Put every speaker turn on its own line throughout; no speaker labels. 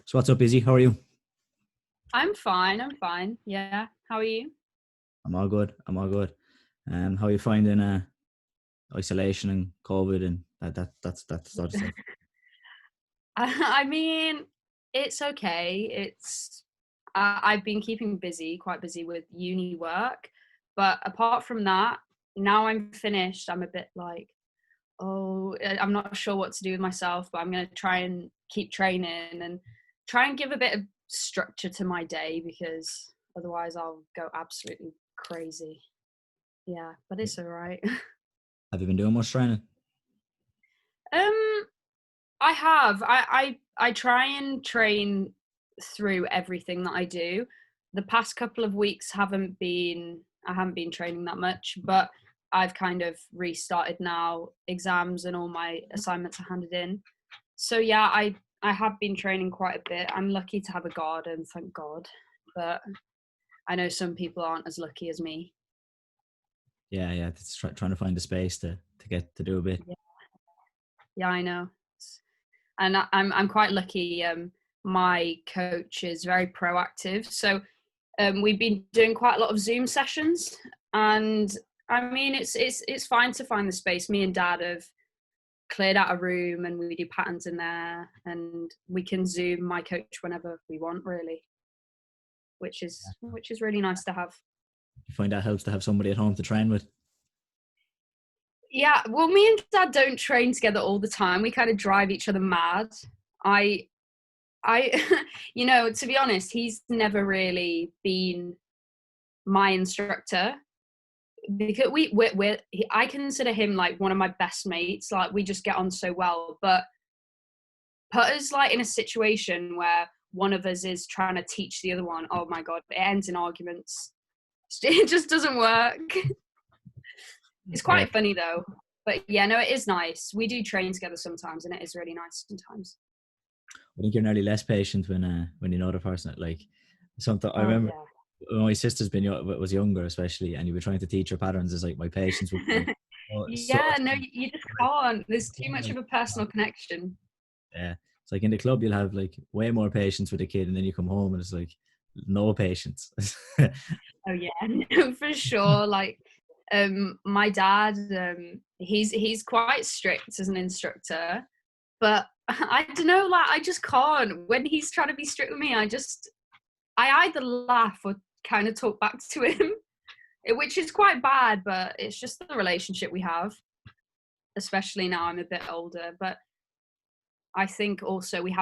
So what's up, Izzy? How are you?
I'm fine. I'm fine. Yeah. How are you?
I'm all good. I'm all good. How are you finding isolation and COVID and that sort of stuff?
I mean, it's okay. I've been keeping busy, quite busy with uni work, but apart from that, now I'm finished. I'm a bit like, I'm not sure what to do with myself, but I'm gonna try and keep training and try and give a bit of structure to my day because otherwise I'll go absolutely crazy. Yeah, but it's all right.
Have you been doing much training?
Um, I have. I try and train through everything that I do. The past couple of weeks I haven't been training that much, but I've kind of restarted now. Exams and all my assignments are handed in. So yeah, I have been training quite a bit. I'm lucky to have a garden, thank God. But I know some people aren't as lucky as me.
Yeah, yeah. It's trying to find the space to get to do a bit.
Yeah, yeah, I know. And I'm quite lucky. My coach is very proactive, so we've been doing quite a lot of Zoom sessions, and I mean it's fine to find the space. Me and Dad have cleared out a room, and we do patterns in there, and we can Zoom my coach whenever we want, really, which is really nice to have.
You find that helps to have somebody at home to train with.
Yeah, well, me and Dad don't train together all the time. We kind of drive each other mad. I to be honest, he's never really been my instructor because I consider him like one of my best mates. Like we just get on so well. But put us like in a situation where one of us is trying to teach the other one. Oh my god, it ends in arguments. It just doesn't work. It's
Yeah,
quite funny though. But yeah, no, it is nice. We do train together sometimes, and it is really nice sometimes.
I think you're nearly less patient when you know the person. Like something I
Oh
remember
yeah.
when my sister's was younger, especially, and you were trying to teach her patterns. Is like my patience would be
Yeah, no, you just can't. There's too much of a personal connection.
yeah. It's like in the club you'll have like way more patience with a kid, and then you come home and it's like no patience.
Oh yeah, no, for sure. Like, my dad, he's quite strict as an instructor, but I don't know, like I just can't. When he's trying to be strict with me, I either laugh or kind of talk back to him, which is quite bad, but it's just the relationship we have, especially now I'm a bit older. But I think also we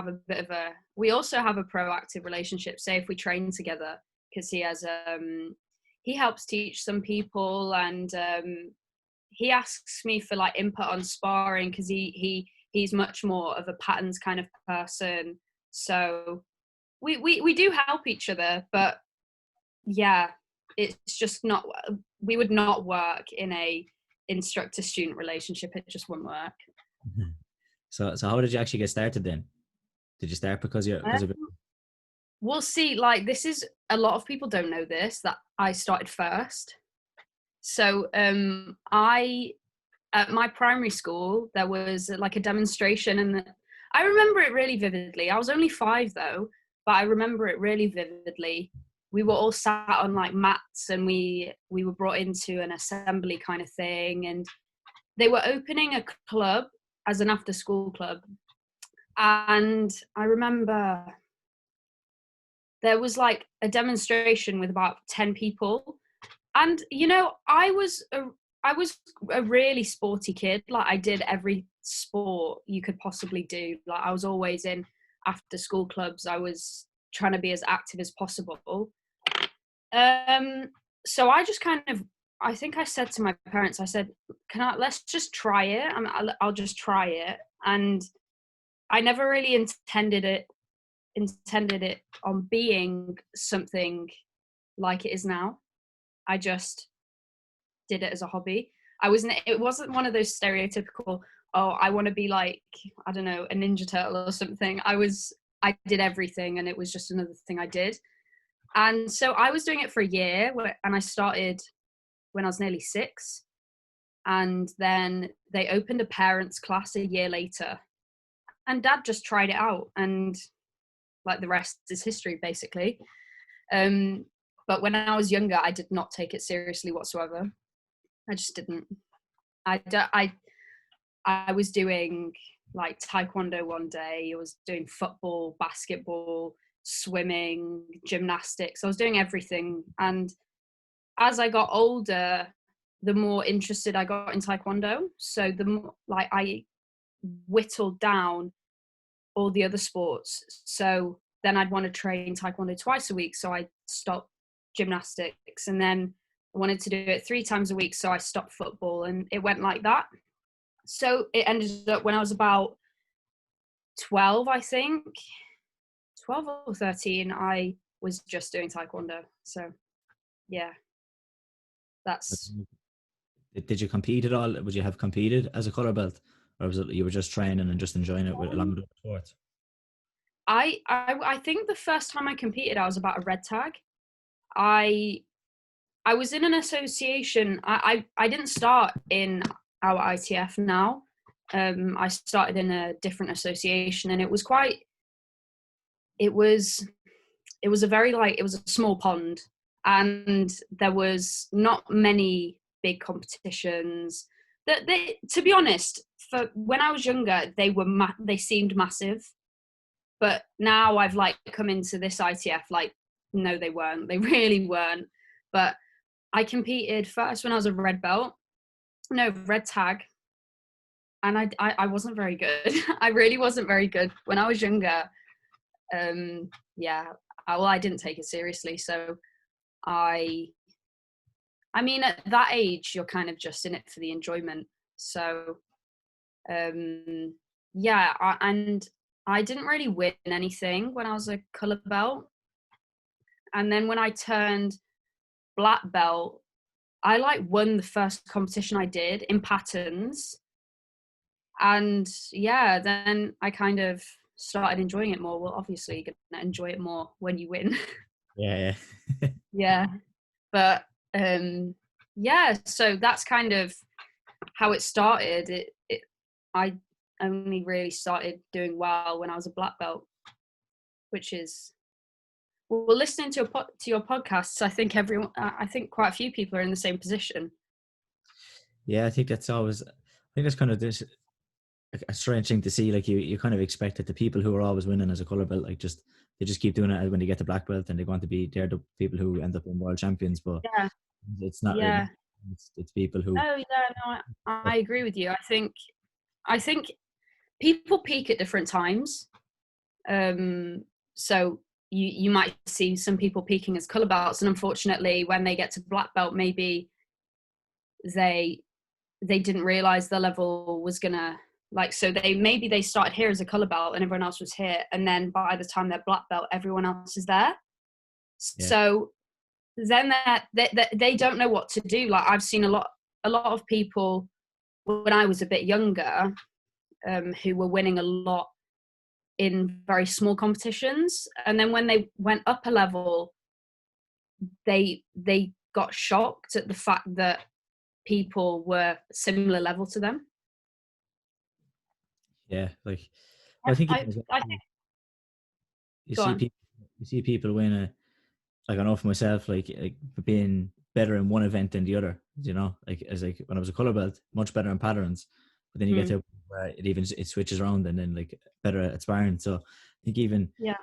also have a proactive relationship. Say if we train together, because he helps teach some people, and he asks me for like input on sparring because he's much more of a patterns kind of person. So we do help each other, but yeah, it's just not. We would not work in a instructor student relationship. It just wouldn't work.
So how did you actually get started then? Did you start because of it?
We'll see. Like this is a lot of people don't know this that I started first. So I at my primary school there was like a demonstration, and I remember it really vividly. I was only 5 though, but I remember it really vividly. We were all sat on like mats, and we were brought into an assembly kind of thing, and they were opening a club as an after school club. And I remember there was like a demonstration with about 10 people, and I was a really sporty kid. Like I did every sport you could possibly do. Like I was always in after school clubs. I was trying to be as active as possible. um so I just kind of, I think I said to my parents, I said, can I let's just try it. I'll just try it. And I never really intended it on being something like it is now. I just did it as a hobby. It wasn't one of those stereotypical, oh, I want to be like, I don't know, a Ninja Turtle or something. I did everything, and it was just another thing I did. And so I was doing it for a year, and I started when I was nearly 6. And then they opened a parents class a year later, and Dad just tried it out, and like the rest is history, basically. But when I was younger, I did not take it seriously whatsoever. I just didn't. I was doing like Taekwondo one day. I was doing football, basketball, swimming, gymnastics. I was doing everything. And as I got older, the more interested I got in Taekwondo. So the more, like, I whittled down all the other sports. So then I'd want to train Taekwondo twice a week. So I stopped gymnastics, and then I wanted to do it 3 times a week. So I stopped football, and it went like that. So it ended up when I was about 12, I think, 12 or 13, I was just doing Taekwondo. So yeah, that's.
Did you compete at all? Would you have competed as a color belt, or was it you were just training and just enjoying it along with the sports?
I think the first time I competed, I was about a red tag. I was in an association. I didn't start in our ITF now. I started in a different association, and it was a very, like, it was a small pond, and there was not many big competitions. That they, to be honest, for when I was younger, they seemed massive, but now I've like come into this ITF, like, no, they weren't. They really weren't. But I competed first when I was a red belt, no, red tag, and I wasn't very good. I really wasn't very good when I was younger. Yeah, I didn't take it seriously, so I mean, at that age, you're kind of just in it for the enjoyment. So, yeah, and I didn't really win anything when I was a colour belt. And then when I turned black belt, I like won the first competition I did in patterns. And yeah, then I kind of started enjoying it more. Well, obviously you're gonna enjoy it more when you win.
Yeah, yeah.
Yeah. But yeah, so that's kind of how it started. I only really started doing well when I was a black belt, which is, well, listening to your podcasts, I think quite a few people are in the same position.
Yeah, I think that's always. I think that's kind of this a strange thing to see. Like you kind of expect that the people who are always winning as a color belt, like they just keep doing it when they get the black belt, and they want to be they're the people who end up being world champions. But
Yeah,
it's not really.
yeah.
It's people who.
Oh yeah, no, I agree with you. I think people peak at different times. So you might see some people peaking as color belts, and unfortunately, when they get to black belt, maybe they didn't realize the level was gonna, like, so they started here as a color belt and everyone else was here, and then by the time they're black belt, everyone else is there.
Yeah,
So then they don't know what to do. Like, I've seen a lot of people when I was a bit younger, who were winning a lot in very small competitions, and then when they went up a level, they got shocked at the fact that people were similar level to them.
yeah. Like,
I,
well, I think
I, I think,
you
go
see
on.
people win a. Like I know for myself, like being better in one event than the other. You know, like as like when I was a color belt, much better in patterns, but then you get
Mm,
to where it switches around, and then like better at sparring. So I think
yeah,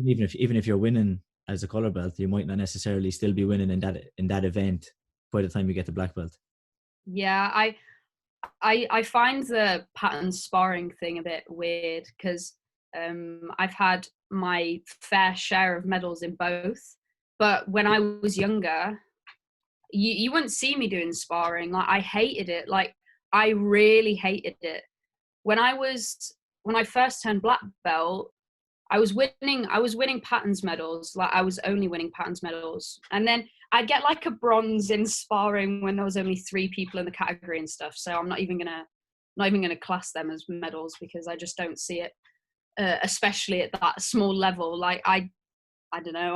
even if you're winning as a color belt, you might not necessarily still be winning in that event by the time you get to black belt.
yeah. I find the pattern sparring thing a bit weird because I've had my fair share of medals in both, but when I was younger, you wouldn't see me doing sparring. Like, I hated it. Like, I really hated it. When I first turned black belt, I was winning patterns medals. Like, I was only winning patterns medals, and then I'd get like a bronze in sparring when there was only 3 people in the category and stuff. So I'm not even gonna class them as medals because I just don't see it, especially at that small level. Like, I don't know.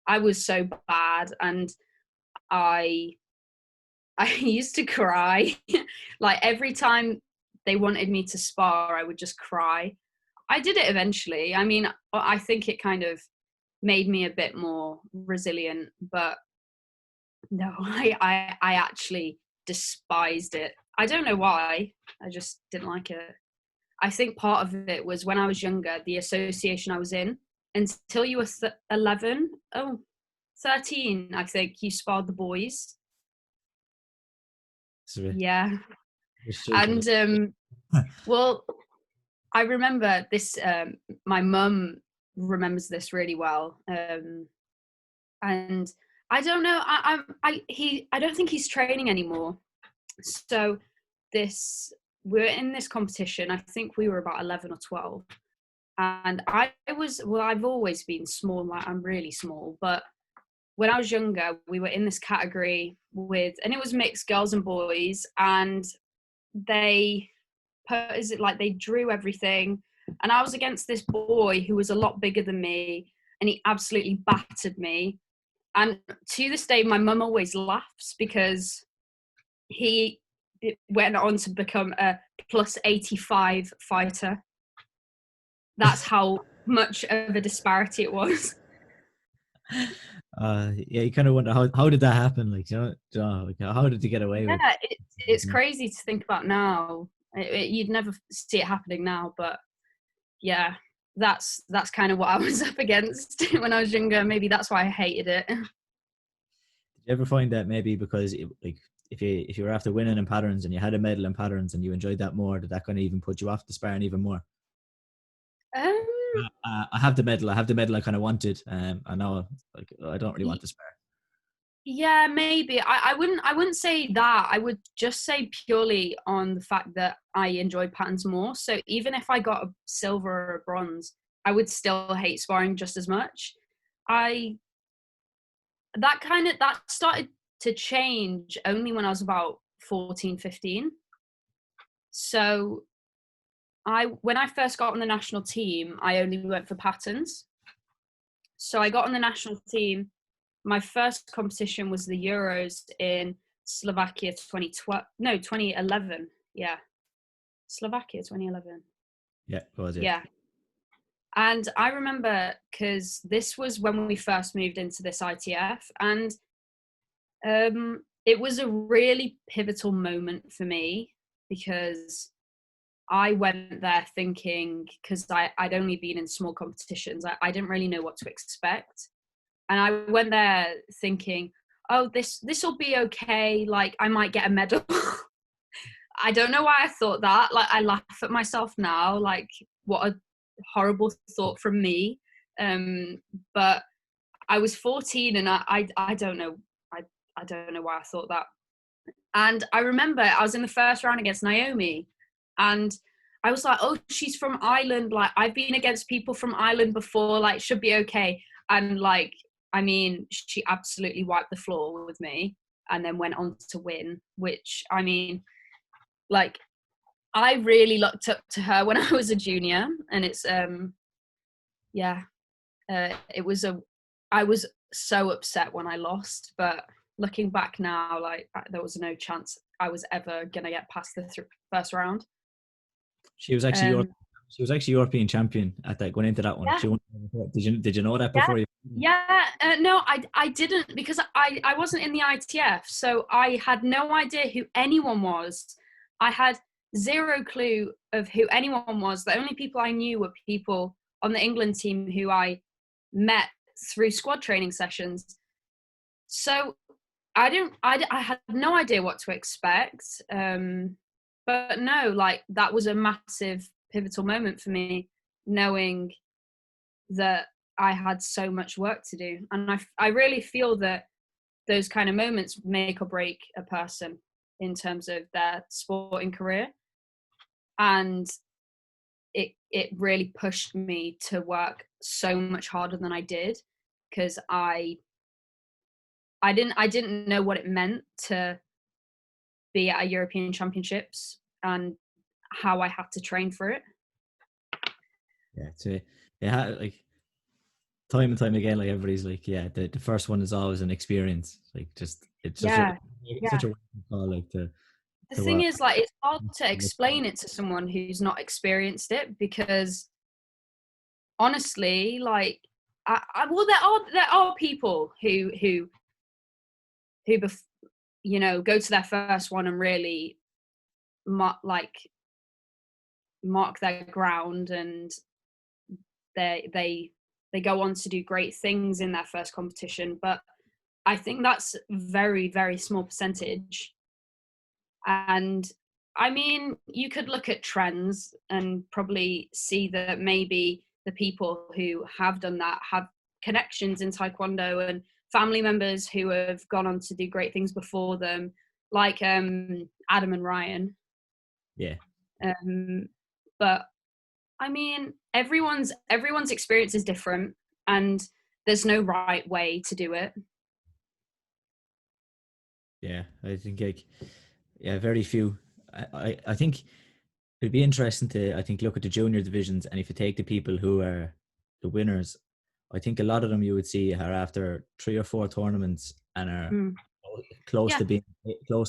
I was so bad, and I I used to cry. Like, every time they wanted me to spar, I would just cry. I did it eventually. I mean, I think it kind of made me a bit more resilient, but no, I actually despised it. I don't know why. I just didn't like it. I think part of it was when I was younger, the association I was in, until you were 11, oh, 13, I think, you sparred the boys.
It's a bit,
Yeah.
it's shaking
And,
it.
well, I remember this, my mum remembers this really well. And I don't know, I don't think he's training anymore. So this, we're in this competition. I think we were about 11 or 12. And I've always been small, like I'm really small, but when I was younger, we were in this category and it was mixed girls and boys, and they they drew everything, and I was against this boy who was a lot bigger than me, and he absolutely battered me. And to this day, my mum always laughs because he went on to become a plus 85 fighter. That's how much of a disparity it was.
Yeah, you kind of wonder how did that happen? Like, like, how did you get away with?
Yeah, it's crazy to think about now. You'd never see it happening now, but yeah, that's kind of what I was up against when I was younger. Maybe that's why I hated it.
Did you ever find that maybe because like if you were after winning in patterns and you had a medal in patterns and you enjoyed that more, did that kind of even put you off the sparring even more?
Um,
I have the medal. I have the medal I kind of wanted. I know, like, I don't really want to spar.
yeah, maybe. I wouldn't say that. I would just say purely on the fact that I enjoyed patterns more. So even if I got a silver or a bronze, I would still hate sparring just as much. I that started to change only when I was about 14, 15. So when I first got on the national team, I only went for patterns. So I got on the national team. My first competition was the Euros in Slovakia 2012. No, 2011. Yeah. Slovakia 2011.
Yeah, it was it.
Yeah. And I remember because this was when we first moved into this ITF, and it was a really pivotal moment for me because I went there thinking, because I'd only been in small competitions, I didn't really know what to expect. And I went there thinking, oh, this will be okay. Like, I might get a medal. I don't know why I thought that. Like, I laugh at myself now. Like, what a horrible thought from me. But I was 14, and I don't know. I don't know why I thought that. And I remember I was in the first round against Naomi, and I was like, oh, she's from Ireland. Like, I've been against people from Ireland before. Like, should be okay. And like, I mean, she absolutely wiped the floor with me, and then went on to win. Which, I mean, like, I really looked up to her when I was a junior, and it's yeah, it was I was so upset when I lost, but looking back now, like, there was no chance I was ever gonna get past the first round.
She was actually
Um,
she was actually European champion at that going into that one.
yeah,
She won. Did you know that
yeah,
before you?
yeah. No, I didn't, because I wasn't in the ITF, so I had no idea who anyone was. I had zero clue of who anyone was. The only people I knew were people on the England team who I met through squad training sessions. So I had no idea what to expect. But no, like, that was a massive pivotal moment for me, knowing that I had so much work to do. And I really feel that those kind of moments make or break a person in terms of their sporting career. And it really pushed me to work so much harder than I did, because I didn't know what it meant to be at a European Championships and how I had to train for it.
Yeah, yeah, like time and time again, like everybody's like, yeah, the first one is always an experience. Like, just it's such a
Yeah, yeah.
such a call, like
The
to
thing
what.
is, like, it's hard to explain it to someone who's not experienced it, because honestly, like, well, there are people who you know, go to their first one and really like mark their ground, and they go on to do great things in their first competition. But I think that's very, very small percentage. And I mean, you could look at trends and probably see that maybe the people who have done that have connections in Taekwondo and family members who have gone on to do great things before them, like Adam and Ryan.
Yeah.
Um, but I mean, everyone's experience is different, and there's no right way to do it.
Yeah, I think like, yeah, very few. I think it'd be interesting to, I think, look at the junior divisions, and if you take the people who are the winners, I think a lot of them you would see are after 3 or 4 tournaments and are
Mm.
close
Yeah,
to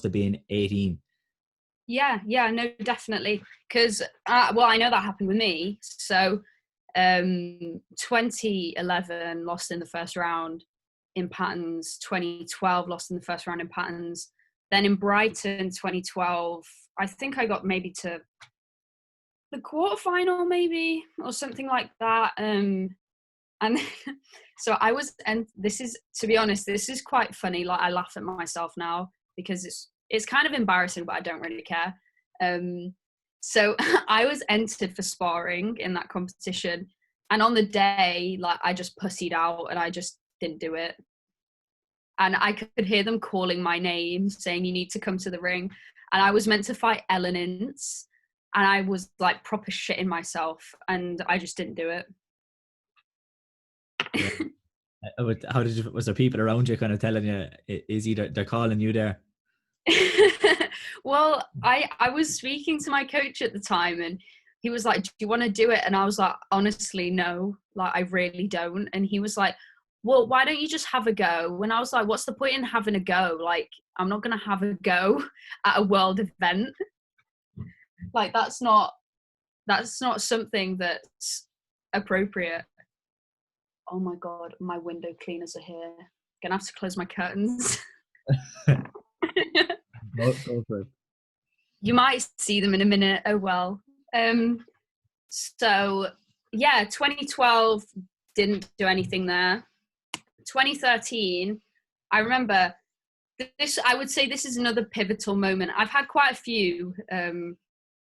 being 18.
yeah, no, definitely. Because well, I know that happened with me. So, 2011 lost in the first round in patterns. 2012 lost in the first round in patterns. Then in Brighton 2012, I think I got maybe to the quarterfinal, maybe, or something like that. And so I was, and this is, to be honest, this is quite funny. Like, I laugh at myself now because it's kind of embarrassing, but I don't really care. So I was entered for sparring in that competition, and on the day, like, I just pussied out and I just didn't do it. And I could hear them calling my name, saying, "You need to come to the ring." And I was meant to fight Ellen Ince, and I was like proper shitting myself, and I just didn't do it.
Yeah. How did you? Was there people around you kind of telling you, Izzy, they're calling you there?
Well, I was speaking to my coach at the time, and he was like, "Do you want to do it?" And I was like, "Honestly, no, like, I really don't." And he was like, "Well, why don't you just have a go?" And I was like, "What's the point in having a go? Like, I'm not gonna have a go at a world event. Like, that's not something that's appropriate." Oh my god, my window cleaners are here. Gonna have to close my curtains.
Go for it.
You might see them in a minute. Oh well. Um, so yeah, 2012 didn't do anything there. 2013, I remember this. I would say this is another pivotal moment. I've had quite a few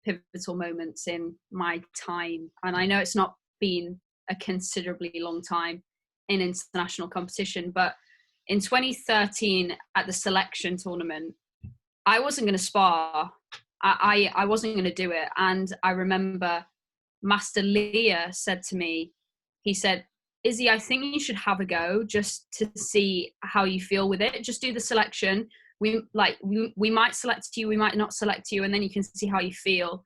pivotal moments in my time, and I know it's not been a considerably long time in international competition, but in 2013 at the selection tournament, I wasn't going to spar. I wasn't going to do it. And I remember Master Leah said to me, he said, "Izzy, I think you should have a go just to see how you feel with it. Just do the selection. We might select you, we might not select you, and then you can see how you feel."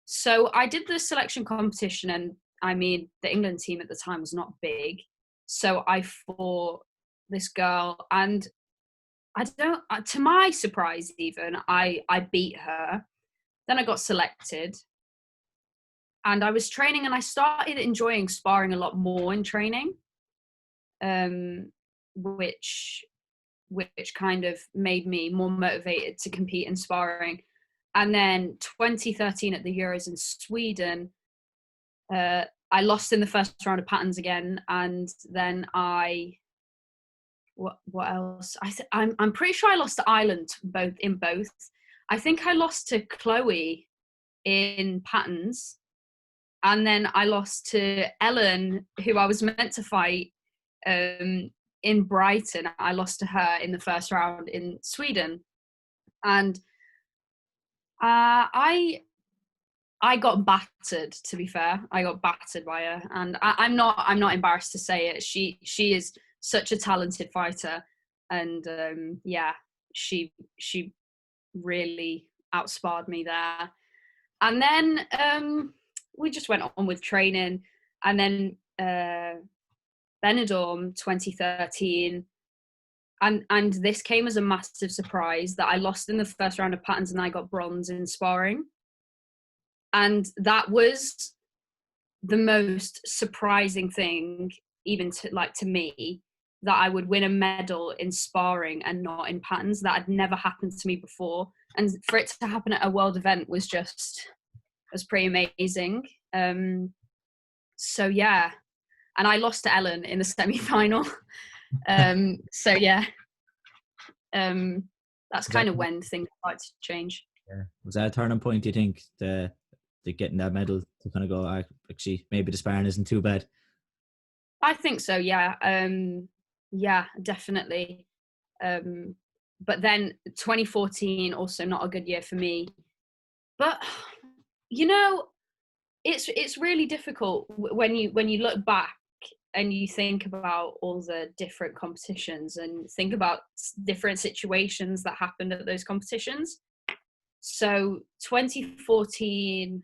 So I did the selection competition, and I mean, the England team at the time was not big. So I fought this girl, and I don't, to my surprise, even I beat her. Then I got selected, and I was training, and I started enjoying sparring a lot more in training, um, which which kind of made me more motivated to compete in sparring. And then 2013 at the Euros in Sweden, I lost in the first round of patterns again, and then what else? I'm pretty sure I lost to Ireland both. I think I lost to Chloe in patterns, and then I lost to Ellen, who I was meant to fight in Brighton. I lost to her in the first round in Sweden, and I got battered. To be fair, I got battered by her, and I'm not embarrassed to say it. She is such a talented fighter, and yeah, she really outsparred me there. And then we just went on with training, and then Benidorm 2013. And this came as a massive surprise that I lost in the first round of patterns and I got bronze in sparring. And that was the most surprising thing, even to me, that I would win a medal in sparring and not in patterns. That had never happened to me before, and for it to happen at a world event was pretty amazing. So yeah, and I lost to Ellen in the semi-final. So yeah, that's
Was that
kind of when things started to change.
yeah. Was that a turning point? Do you think the getting that medal to kind of go, actually maybe the sparring isn't too bad?
I think so. Yeah. Yeah, definitely. But then 2014 also not a good year for me. But you know, it's really difficult when you look back and you think about all the different competitions and think about different situations that happened at those competitions. So 2014,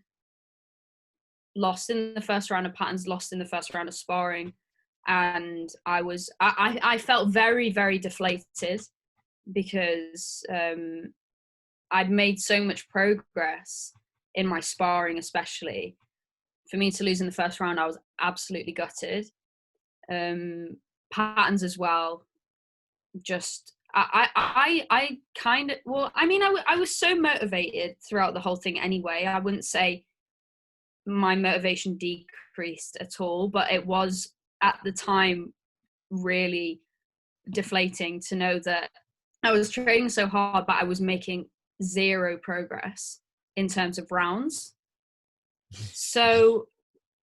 lost in the first round of patterns, lost in the first round of sparring, and I felt very, very deflated because I'd made so much progress in my sparring, especially. For me to lose in the first round, I was absolutely gutted. Patterns as well. Just I kind of, well, I mean, I was so motivated throughout the whole thing anyway. I wouldn't say my motivation decreased at all, but it was at the time really deflating to know that I was training so hard, but I was making zero progress in terms of rounds. So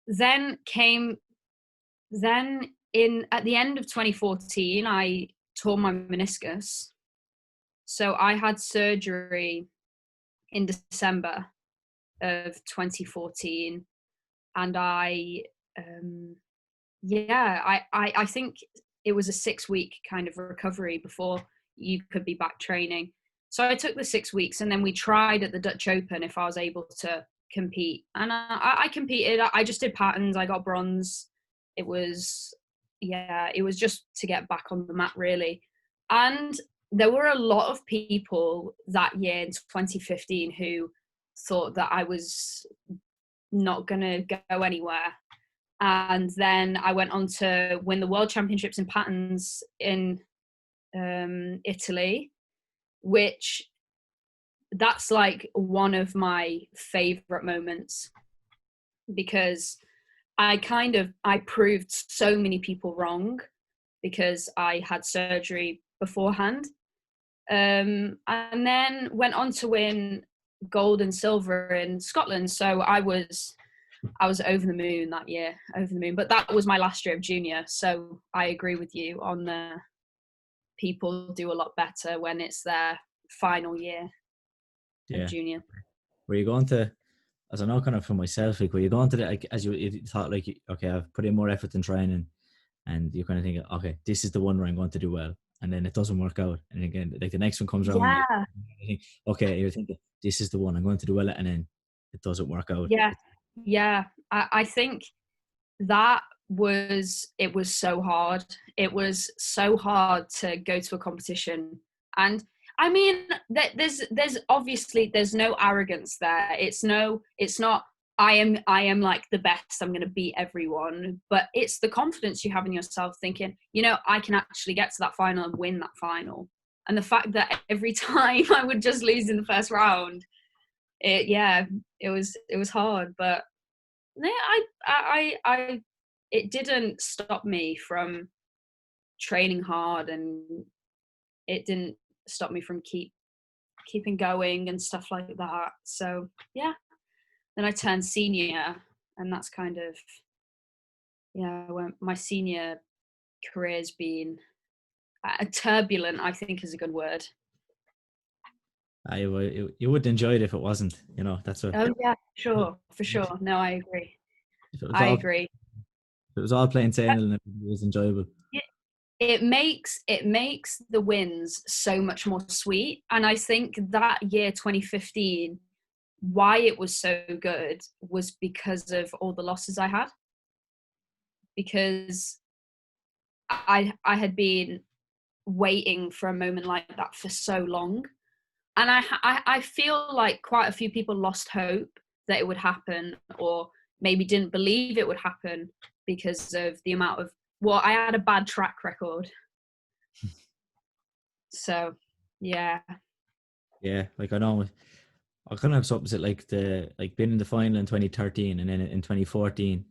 then came then in at the end of 2014, I tore my meniscus. So I had surgery in December of 2014, and I think it was a 6-week kind of recovery before you could be back training. So I took the 6 weeks, and then we tried at the Dutch Open if I was able to compete, and I competed. I just did patterns. I got bronze. It was it was just to get back on the mat really, and there were a lot of people that year in 2015 who thought that I was not gonna go anywhere. And then I went on to win the World Championships in patterns in Italy, which that's like one of my favorite moments because I proved so many people wrong because I had surgery beforehand. And then went on to win gold and silver in Scotland. So I was over the moon that year, over the moon. But that was my last year of junior. So I agree with you on the people do a lot better when it's their final year of
Yeah.
junior.
Were you going to, as I know kind of for myself, like were you going to the, like, as you thought like, okay, I've put in more effort in training, and you kind of think, okay, this is the one where I'm going to do well, and then it doesn't work out, and again, like the next one comes around,
Yeah,
you think, okay, you're thinking this is the one I'm going to do well at, and then it doesn't work out.
yeah, yeah. I think that it was so hard. It was so hard to go to a competition. And I mean, there's obviously there's no arrogance there. It's not I am like the best, I'm gonna beat everyone, but it's the confidence you have in yourself thinking, I can actually get to that final and win that final. And the fact that every time I would just lose in the first round, it was hard, but yeah, I it didn't stop me from training hard, and it didn't stop me from keeping going and stuff like that. So yeah, then I turned senior, and that's kind of when my senior career's been turbulent, I think is a good word.
You wouldn't enjoy it if it wasn't. That's what.
Oh yeah, sure, for sure. No, I agree.
If it was
I
all,
agree.
if it was all plain sailing, it was enjoyable.
It makes the wins so much more sweet, and I think that year 2015, why it was so good was because of all the losses I had, because I had been waiting for a moment like that for so long, and I feel like quite a few people lost hope that it would happen, or maybe didn't believe it would happen because of the amount of, well, I had a bad track record. So, yeah.
Yeah, like I know I kind of have something that like being in the final in 2013 and then in 2014.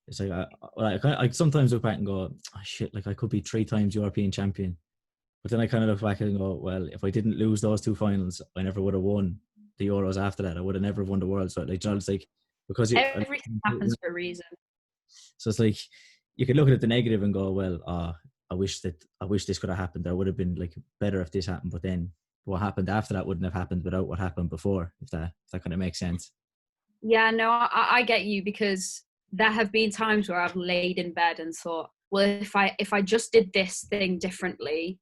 It's like I sometimes look back and go, oh, shit, like I could be 3 times European champion. But then I kind of look back and go, well, if I didn't lose those 2 finals, I never would have won the Euros after that. I would have never won the world. So like, you know, it's like because
Everything happens for a reason.
so it's like you could look at the negative and go, well, I wish this could have happened. Or would have been like better if this happened. But then what happened after that wouldn't have happened without what happened before. If that kind of makes sense.
Yeah, no, I get you, because there have been times where I've laid in bed and thought, well, if I just did this thing differently,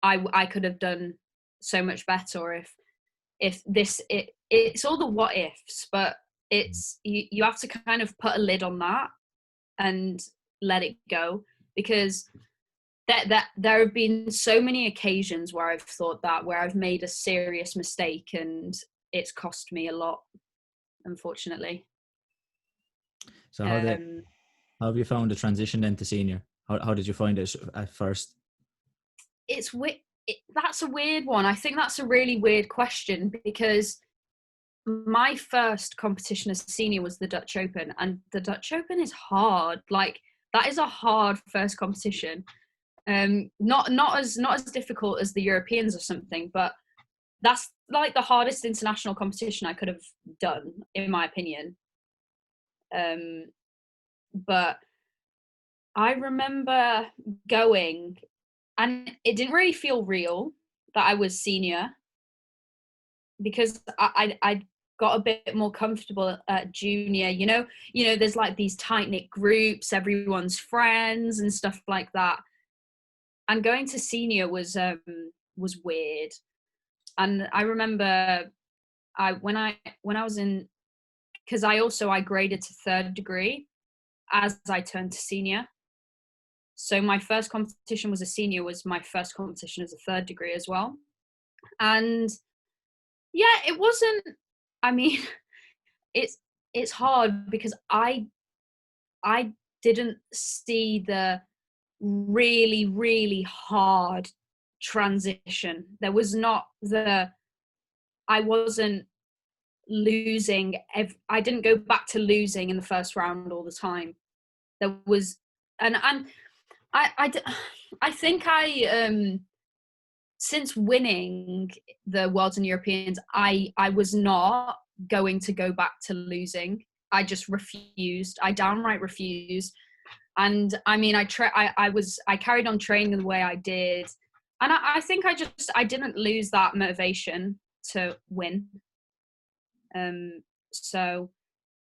I could have done so much better. Or if this it's all the what ifs, but it's you have to kind of put a lid on that and let it go, because there have been so many occasions where I've thought that, where I've made a serious mistake and it's cost me a lot, unfortunately.
So
Um,
how have you found the transition then to senior? How did you find it at first?
that's a weird one. I think that's a really weird question, because my first competition as a senior was the Dutch Open, and the Dutch Open is hard. Like, that is a hard first competition. Not as difficult as the Europeans or something, but that's like the hardest international competition I could have done, in my opinion. But I remember going, and it didn't really feel real that I was senior, because I got a bit more comfortable at junior. There's like these tight knit groups, everyone's friends and stuff like that. And going to senior was weird. And I remember when I was in, because I graded to third degree as I turned to senior. So my first competition was a senior, was my first competition as a third degree as well. And yeah, it wasn't, I mean, it's hard because I didn't see the really, really hard transition. There was not I wasn't losing. I didn't go back to losing in the first round all the time. There was, and I think since winning the Worlds and Europeans, I was not going to go back to losing. I just refused. I downright refused. And I mean, I carried on training the way I did, and I think I didn't lose that motivation to win. So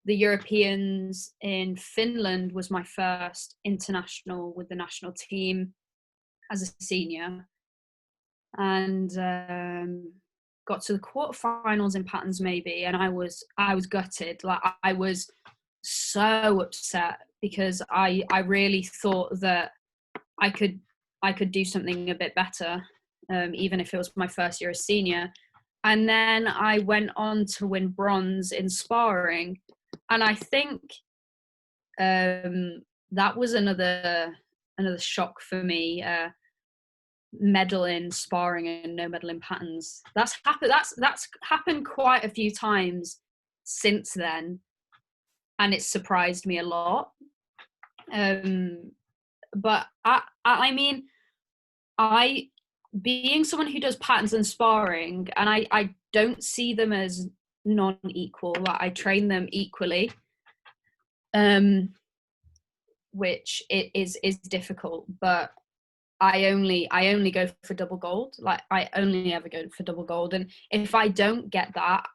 the Europeans in Finland was my first international with the national team as a senior, and got to the quarterfinals in patterns maybe, and I was gutted. Like, I was so upset, because I really thought that I could do something a bit better, even if it was my first year as senior. And then I went on to win bronze in sparring, and I think that was another shock for me. Medal in sparring and no medal in patterns. That's happened quite a few times since then, and it surprised me a lot. But I mean, being someone who does patterns and sparring, and I don't see them as non-equal. Like, I train them equally, which it is difficult, but I only go for double gold. Like, I only ever go for double gold, and if I don't get that,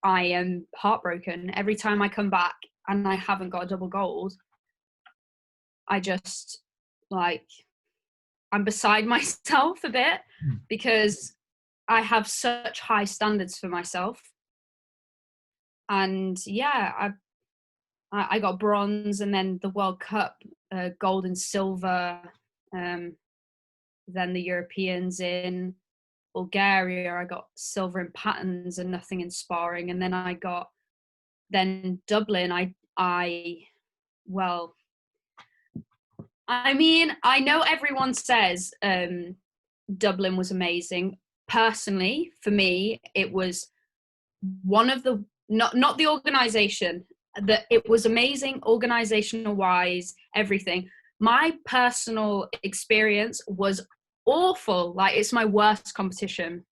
I am heartbroken. Every time I come back and I haven't got a double gold, I just, like, I'm beside myself a bit, because I have such high standards for myself. And yeah, I got bronze, and then the World Cup, gold and silver, then the Europeans in Bulgaria, I got silver in patterns and nothing in sparring. And then Dublin, well, I mean, I know everyone says Dublin was amazing. Personally, for me, it was one of the not the organization, that it was amazing organizational wise, everything. My personal experience was awful. Like, it's my worst competition,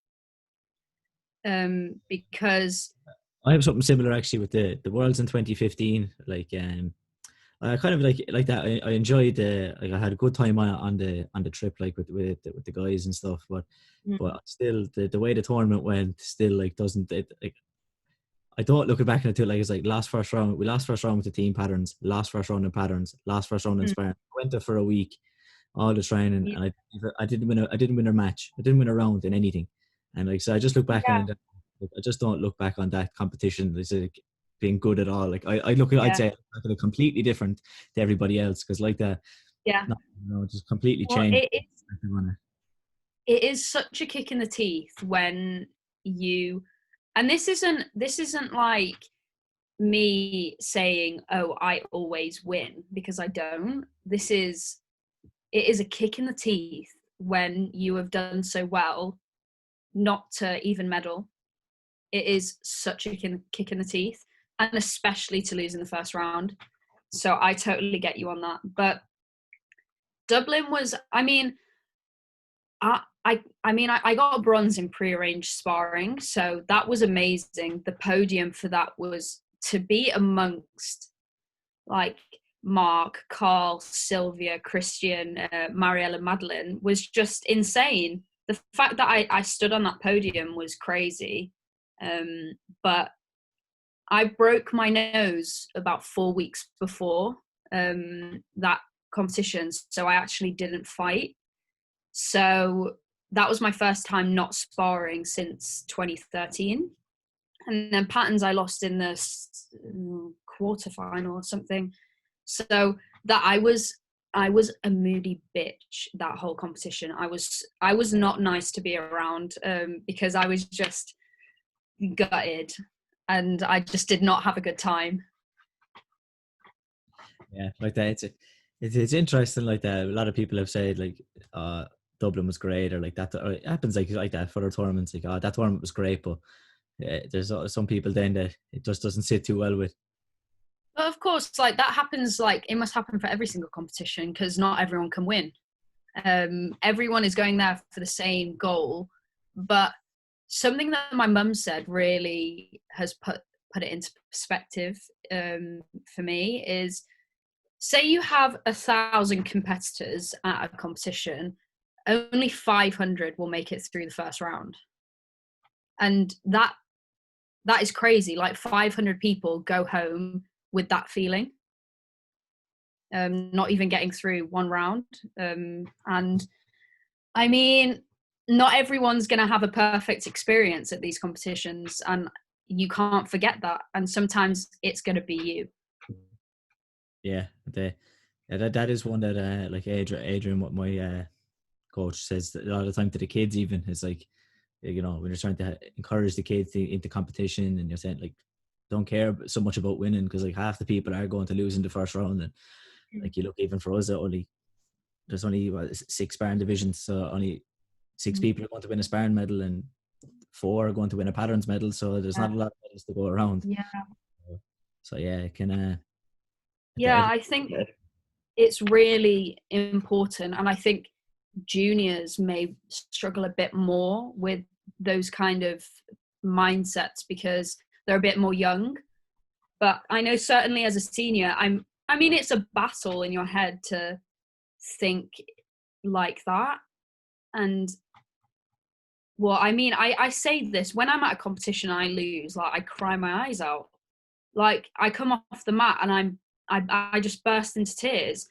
because
I have something similar actually with the Worlds in 2015. I kind of like that. I enjoyed like I had a good time on the trip, like with the guys and stuff. But still, the way the tournament went still like doesn't it, like I don't look back at it like it's like last first round. We lost first round with the team patterns, last first round in patterns, last first round in sparring. Went there for a week, all the training,
yeah,
and I didn't win a match. I didn't win a round in anything, and like so I just look back on it. I just don't look back on that competition as like being good at all. Like I look at, I'd
yeah,
say completely different to everybody else because like that,
yeah.
no, just completely
Well,
changed.
it is such a kick in the teeth when you, and this isn't like me saying, oh, I always win, because I don't. It is a kick in the teeth when you have done so well not to even medal. It is such a kick in the teeth, and especially to lose in the first round. So I totally get you on that. But Dublin was, I mean, I got a bronze in pre-arranged sparring, so that was amazing. The podium for that was to be amongst like Mark, Carl, Sylvia, Christian, Marielle, Madeline was just insane. The fact that I stood on that podium was crazy. But I broke my nose about 4 weeks before that competition, so I actually didn't fight. So that was my first time not sparring since 2013. And then patterns I lost in the quarterfinal or something. So that I was a moody bitch that whole competition. I was not nice to be around, because I was just gutted, and I just did not have a good time.
Yeah, like that. It's interesting. Like that, a lot of people have said like, Dublin was great, or like that. Or it happens like that for other tournaments. Like, oh, that tournament was great, but there's some people then that it just doesn't sit too well with.
But of course, like that happens. Like it must happen for every single competition, because not everyone can win. Everyone is going there for the same goal, but something that my mum said really has put it into perspective, for me is, say you have 1,000 competitors at a competition, only 500 will make it through the first round, and that is crazy. Like 500 people go home with that feeling, not even getting through one round. And I mean, not everyone's going to have a perfect experience at these competitions, and you can't forget that. And sometimes it's going to be you.
Yeah, that is one that like Adrian, what my coach says a lot of the time to the kids, even is like, when you're trying to encourage the kids into competition, and you're saying like, don't care so much about winning, because like half the people are going to lose in the first round, and like you look, even for us, there's only 6 sparring divisions, so only 6 people are going to win a sparring medal, and 4 are going to win a patterns medal, so there's not a lot of medals to go around.
Yeah.
So yeah, it can
Yeah, I think it's really important. And I think juniors may struggle a bit more with those kind of mindsets because they're a bit more young. But I know certainly as a senior, I mean, it's a battle in your head to think like that. And well, I mean, I say this when I'm at a competition, I lose, like I cry my eyes out. Like I come off the mat and I just burst into tears.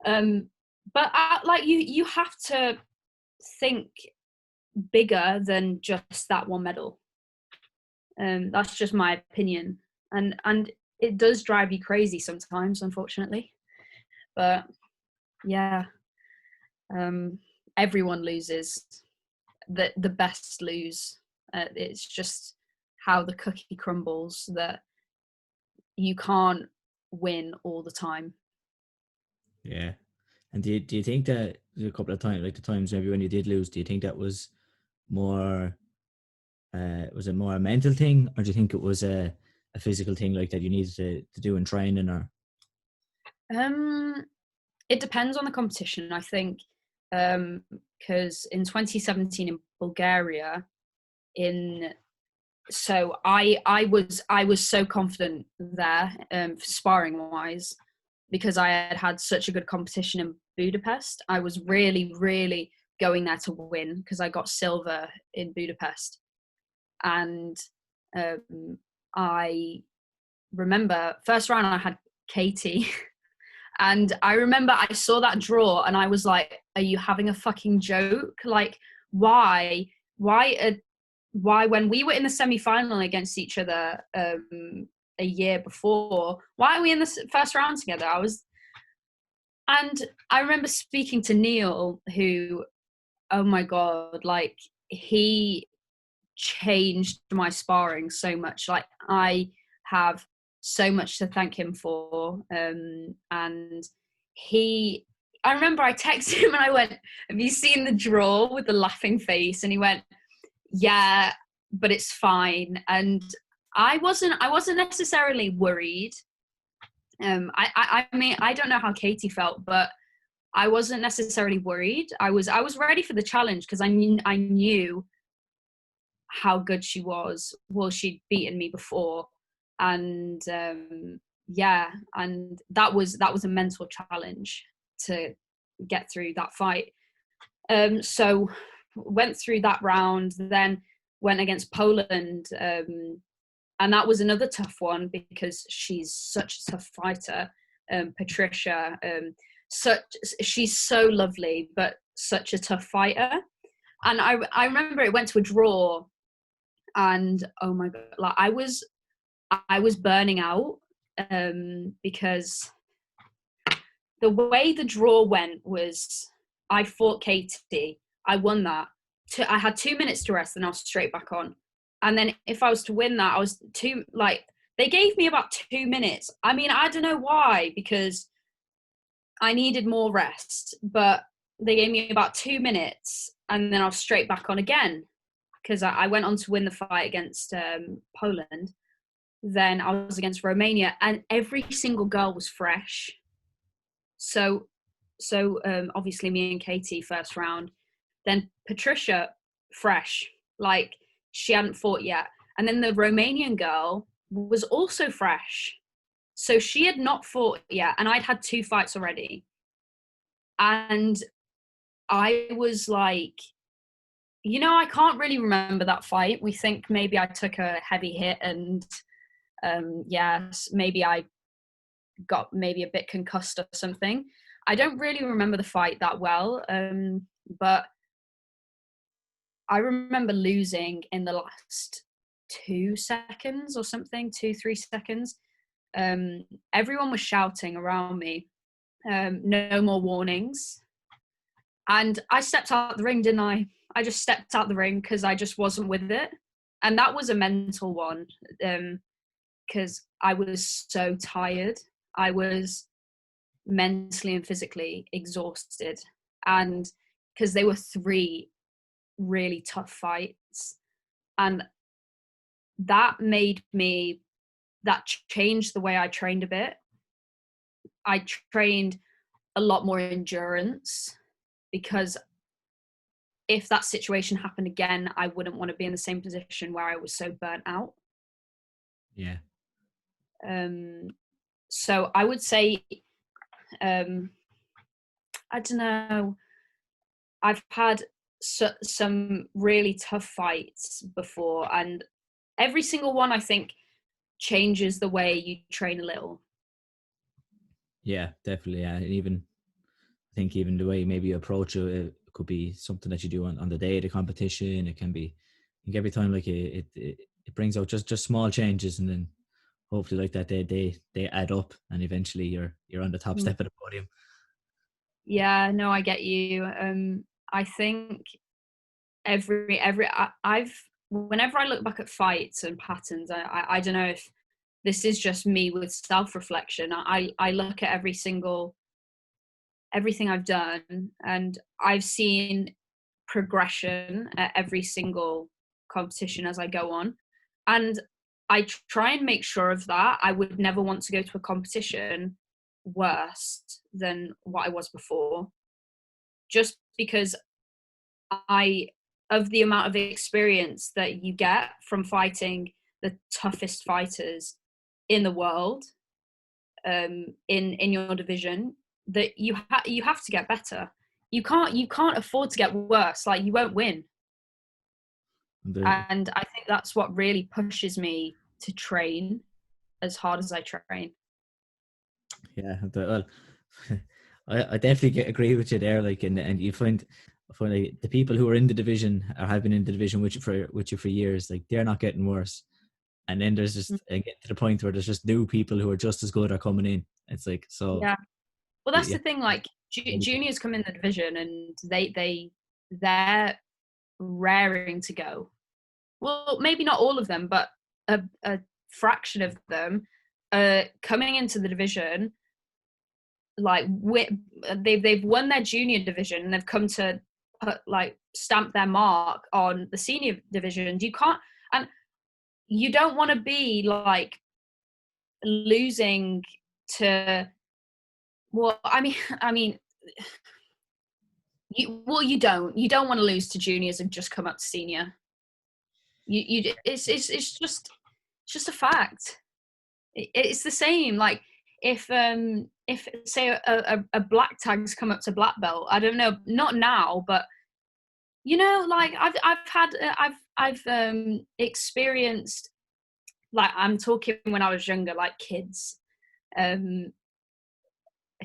But like you have to think bigger than just that one medal. That's just my opinion, and it does drive you crazy sometimes, unfortunately. But yeah, everyone loses. The best lose. It's just how the cookie crumbles, that you can't win all the time.
Yeah. And do you think that a couple of times, like the times maybe when you did lose, do you think that more was it more a mental thing, or do you think it was a physical thing like that you needed to do in training, or?
Um, it depends on the competition, I think, because in 2017 in Bulgaria, in so I was so confident there, sparring wise, because I had had such a good competition in Budapest. I was really going there to win because I got silver in Budapest, and I remember first round I had Katie. And I remember I saw that draw and I was like, are you having a fucking joke? Like, why? Why when we were in the semi-final against each other a year before, why are we in the first round together? And I remember speaking to Neil, who, oh my God, like he changed my sparring so much. Like I have so much to thank him for. And I remember I texted him and I went, have you seen the draw with the laughing face? And he went, yeah, but it's fine. And I wasn't necessarily worried. I mean, I don't know how Katie felt, but I wasn't necessarily worried. I was ready for the challenge because I knew how good she was. Well, she'd beaten me before, and yeah, and that was a mental challenge to get through that fight. So went through that round, then went against Poland, and that was another tough one because she's such a tough fighter. Patricia, such she's so lovely, but such a tough fighter. And I remember it went to a draw, and oh my God, like I was burning out, because the way the draw went was I fought Katie, I won that. I had 2 minutes to rest, and I was straight back on. And then if I was to win that, I was they gave me about 2 minutes. I mean, I don't know why, because I needed more rest, but they gave me about 2 minutes, and then I was straight back on again because I went on to win the fight against Poland. Then I was against Romania, and every single girl was fresh. So obviously me and Katie first round, then Patricia fresh, like she hadn't fought yet, and then the Romanian girl was also fresh, so she had not fought yet, and I'd had 2 fights already, and I was like, I can't really remember that fight. We think maybe I took a heavy hit, and yes, maybe I got maybe a bit concussed or something. I don't really remember the fight that well, but I remember losing in the last 2 seconds or something, 2-3 seconds. Everyone was shouting around me, no more warnings. And I stepped out the ring, didn't I? I just stepped out the ring because I just wasn't with it. And that was a mental one, because I was so tired. I was mentally and physically exhausted. And because they were 3 really tough fights. And that changed the way I trained a bit. I trained a lot more endurance, because if that situation happened again, I wouldn't want to be in the same position where I was so burnt out.
Yeah.
So I would say, I don't know, I've had some really tough fights before, and every single one I think changes the way you train a little.
Yeah, definitely. Yeah, and even I think even the way maybe you approach it, it could be something that you do on the day of the competition. It can be, I think every time like it brings out just small changes, and then hopefully like that they add up, and eventually you're on the top step of the podium.
Yeah, no, I get you. I think I've whenever I look back at fights and patterns, I don't know if this is just me with self-reflection. I look at everything I've done, and I've seen progression at every single competition as I go on. And I try and make sure of that. I would never want to go to a competition worse than what I was before, just because I of the amount of experience that you get from fighting the toughest fighters in the world, in your division, that you have to get better. You can't afford to get worse. Like, you won't win.
The,
And I think that's what really pushes me to train as hard as I train.
yeah, well, I definitely agree with you there. Like, and you find like the people who are in the division or have been in the division with you for years, like they're not getting worse. And then there's
Mm.
just and get to the point where there's just new people who are just as good are coming in. It's like so.
Yeah. Well, that's
Yeah,
the thing. Like, juniors come in the division, and they're raring to go. Well, maybe not all of them, but a fraction of them coming into the division. Like, they've won their junior division, and they've come to put, like, stamp their mark on the senior division. You can't, and you don't want to be like losing to, well, I mean you don't want to lose to juniors and just come up to senior. It's just a fact. It's the same. Like, if say a black tag's come up to black belt, I don't know, not now, but like, I've experienced, like, I'm talking when I was younger, like, kids um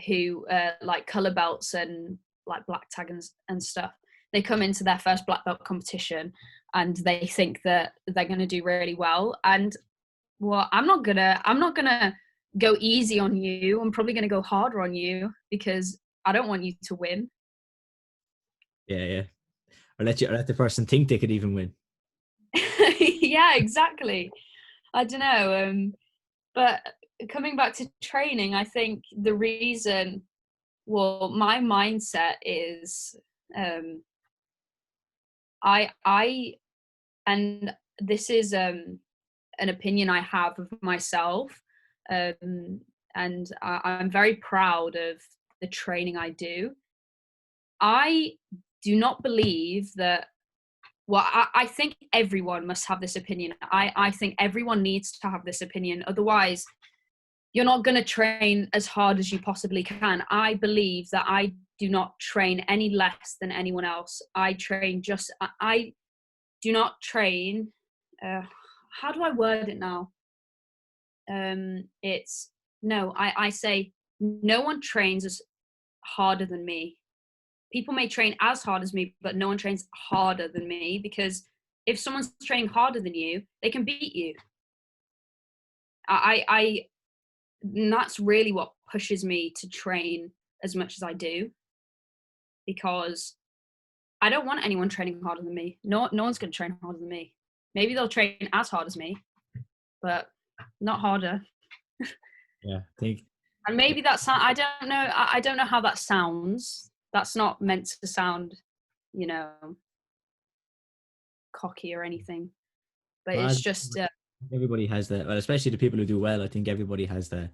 who like color belts and like black tag and stuff. They come into their first black belt competition, and they think that they're going to do really well. And, well, I'm not gonna go easy on you. I'm probably gonna go harder on you, because I don't want you to win.
yeah. Or let the person think they could even win.
Yeah, exactly. I don't know. But coming back to training, I think the reason, well, my mindset is, um, I and this is an opinion I have of myself, um, and I'm very proud of the training I do. I do not believe that. Well, I think everyone must have this opinion. I think everyone needs to have this opinion. Otherwise, you're not going to train as hard as you possibly can. I believe that I do not train any less than anyone else. I do not train. Uh, how do I word it now? It's no. I say no one trains as harder than me. People may train as hard as me, but no one trains harder than me, because if someone's training harder than you, they can beat you. I and that's really what pushes me to train as much as I do, because I don't want anyone training harder than me. No one's going to train harder than me. Maybe they'll train as hard as me, but not harder.
Yeah, I think.
And maybe that's, I don't know. I don't know how that sounds. That's not meant to sound, you know, cocky or anything. But it's
Well,
just,
everybody has that. Well, especially the people who do well. I think everybody has that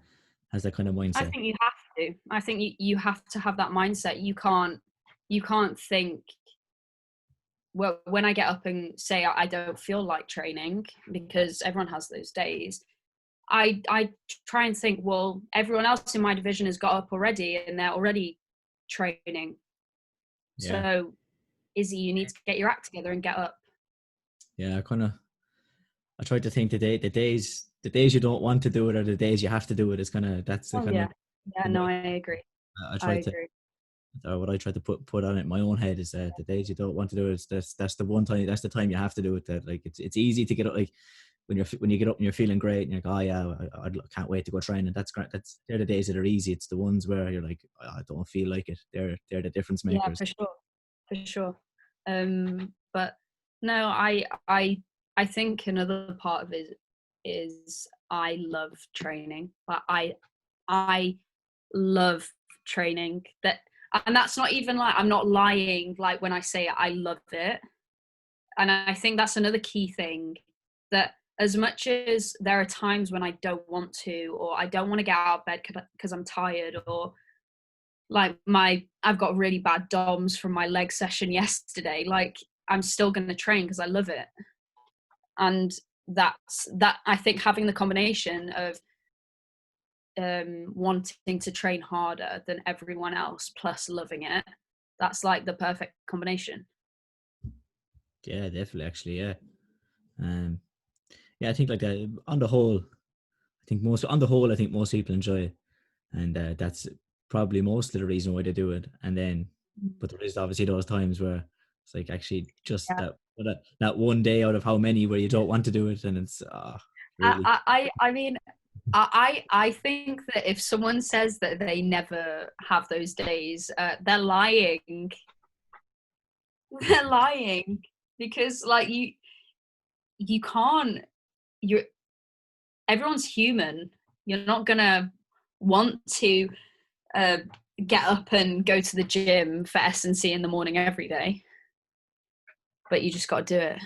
kind of
I
mindset.
think you have to. I think you have to have that mindset. You can't think, well, when I get up and say I don't feel like training, because everyone has those days, I try and think, well, everyone else in my division has got up already, and they're already training.
Yeah,
So, Izzy, you need to get your act together and get up.
yeah. I try to think the days you don't want to do it are the days you have to do it. Is kind of that's the
Oh,
kind
yeah.
of
Yeah,
the
no,
mind
I agree.
I
I
try to
agree.
or what I try to put on it in my own head is that the days you don't want to do it, that's the one time, that's the time you have to do it. That, like, it's easy to get up, like when you get up and you're feeling great and you're like, oh yeah, I can't wait to go training. That's great. They're the days that are easy. It's the ones where you're like, "Oh, I don't feel like it." They're the difference
Yeah,
makers.
for sure. But no, I think another part of it is I love training. Like I love training. And that's not even like, I'm not lying. Like when I say it, I love it. And I think that's another key thing, that as much as there are times when I don't want to, or I don't want to get out of bed because I'm tired, or like I've got really bad DOMs from my leg session yesterday, like I'm still going to train because I love it. And that I think having the combination of wanting to train harder than everyone else plus loving it, that's like the perfect combination.
Yeah, definitely. Actually, yeah. Um, yeah, I think like on the whole, I think most people enjoy it, and that's probably most of the reason why they do it. And then, but there is obviously those times where it's like actually just
Yeah.
that one day out of how many where you don't want to do it, and it's really.
I mean, I think that if someone says that they never have those days, they're lying. They're lying, because like you can't. You're Everyone's human. You're not gonna want to uh, get up and go to the gym for S&C in the morning every day, but you just got to do it.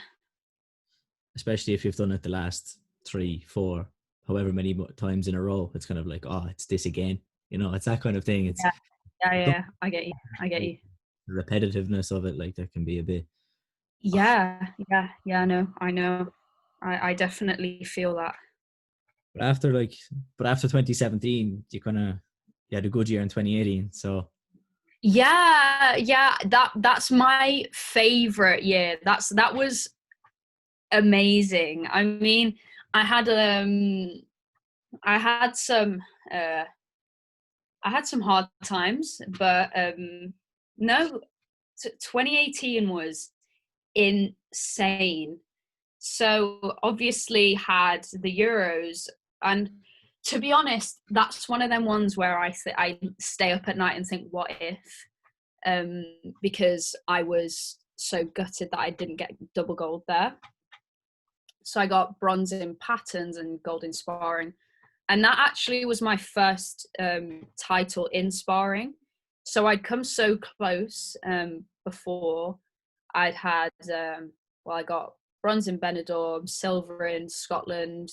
Especially if you've done it the last 3, 4, however many times in a row, it's kind of like, oh, it's this again. It's that kind of thing. It's
Yeah, yeah,
the
yeah. I get you. I get you.
repetitiveness of it, like that can be a bit. Oh.
Yeah, yeah, yeah. I know. I definitely feel that.
But after 2017, you had a good year in 2018. So
Yeah, yeah. That's my favorite year. That was amazing. I mean, I had I had some uh I had some hard times, but no, 2018 was insane. So obviously had the Euros, and to be honest, that's one of them ones where I stay up at night and think, what if? Because I was so gutted that I didn't get double gold there. So I got bronze in patterns and gold in sparring, and that actually was my first title in sparring. So I'd come so close before. I'd had I got bronze in Benidorm, silver in Scotland,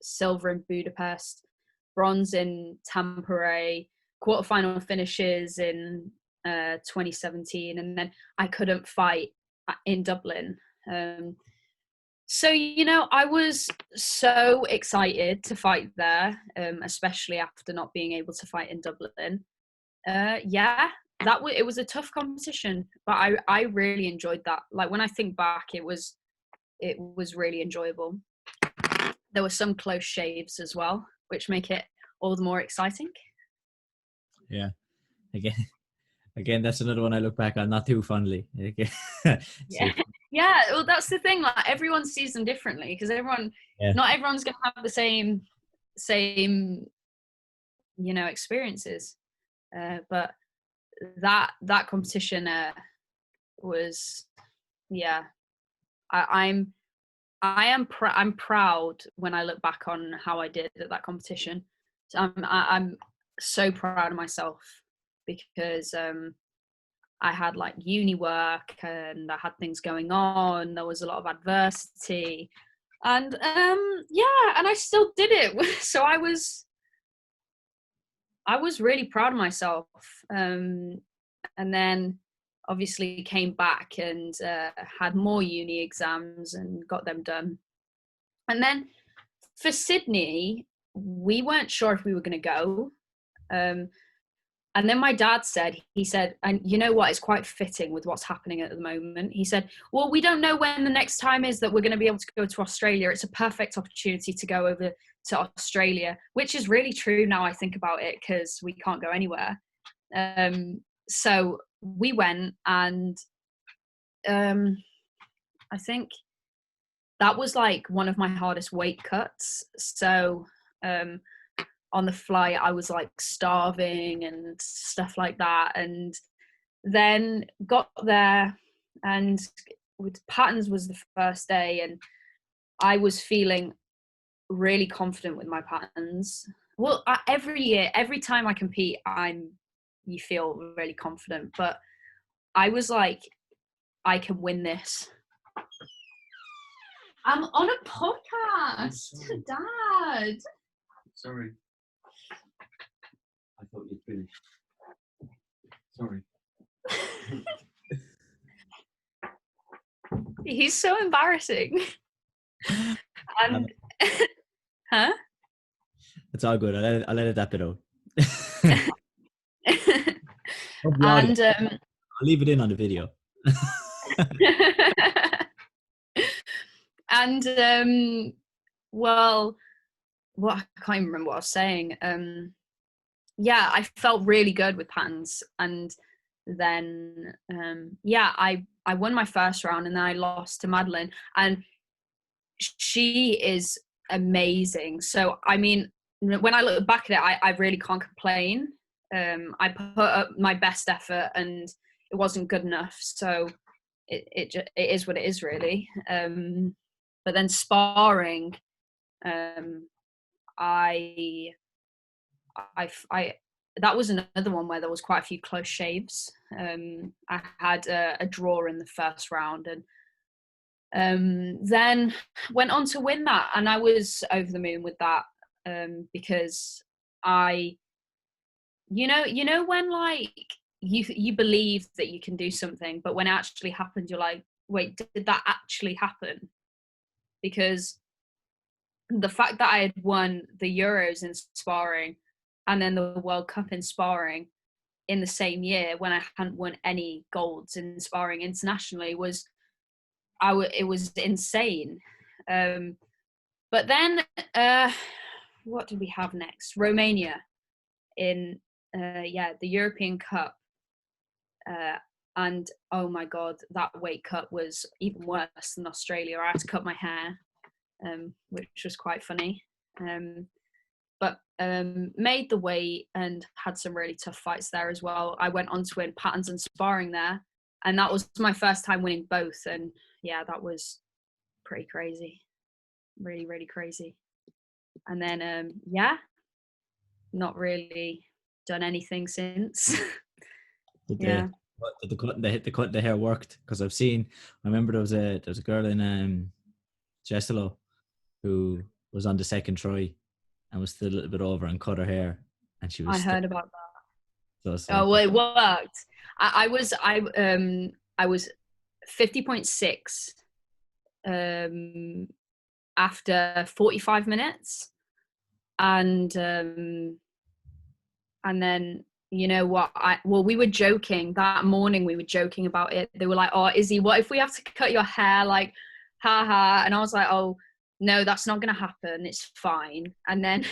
silver in Budapest, bronze in Tampere, quarterfinal finishes in 2017, and then I couldn't fight in Dublin. So, I was so excited to fight there, especially after not being able to fight in Dublin. Yeah, it was a tough competition, but I really enjoyed that. Like when I think back, it was really enjoyable. There were some close shaves as well, which make it all the more exciting.
yeah, again, again, that's another one I look back on not too fondly.
Yeah,
See,
yeah. Well, that's the thing. Like everyone sees them differently, because
yeah,
not everyone's going to have the same experiences. But that competition was, yeah. I'm proud when I look back on how I did at that competition. So I'm so proud of myself, because I had like uni work and I had things going on. There was a lot of adversity, and yeah, and I still did it. So I was really proud of myself. And then obviously came back and had more uni exams and got them done. And then for Sydney, we weren't sure if we were going to go. And then my dad he said, and you know what, it's quite fitting with what's happening at the moment. He said, well, we don't know when the next time is that we're going to be able to go to Australia. It's a perfect opportunity to go over to Australia, which is really true now I think about it, because we can't go anywhere. So we went, and I think that was like one of my hardest weight cuts. So on the flight, I was like starving and stuff like that. And then got there, and with patterns was the first day, and I was feeling really confident with my patterns. Well, every year, every time I compete, you feel really confident, but I was like, I can win this. I'm on a podcast, Dad.
Sorry. I thought you'd finished. Sorry.
He's so embarrassing. And huh?
It's all good. I'll edit that bit out.
And
I'll leave it in on the video.
and well, what I can't even remember what I was saying. Yeah, I felt really good with patterns, and then yeah, I won my first round, and then I lost to Madeline, and she is amazing. So I mean, when I look back at it, I really can't complain. I put up my best effort, and it wasn't good enough. So it is what it is, really. But then sparring, I that was another one where there was quite a few close shaves. I had a draw in the first round, and then went on to win that, and I was over the moon with that, because you know when like you believe that you can do something, but when it actually happened, you're like, wait, did that actually happen? Because the fact that I had won the Euros in sparring and then the World Cup in sparring in the same year, when I hadn't won any golds in sparring internationally, was it was insane. But then what did we have next? Romania in the European Cup, and oh my god, that weight cut was even worse than Australia. I had to cut my hair, which was quite funny. But made the weight and had some really tough fights there as well. I went on to win patterns and sparring there, and that was my first time winning both. And yeah, that was pretty crazy, really, really crazy. And then yeah, not really done anything since. Yeah.
The cut in the hair worked, because I remember there was a girl in Jesselo who was on the second try and was still a little bit over and cut her hair, and she was.
I heard about that.
So
oh well, it worked. I was 50.6 after 45 minutes, and then you know what, we were joking that morning, we were joking about it. They were like, oh Izzy, what if we have to cut your hair, like haha, and I was like, oh no, that's not gonna happen, it's fine. And then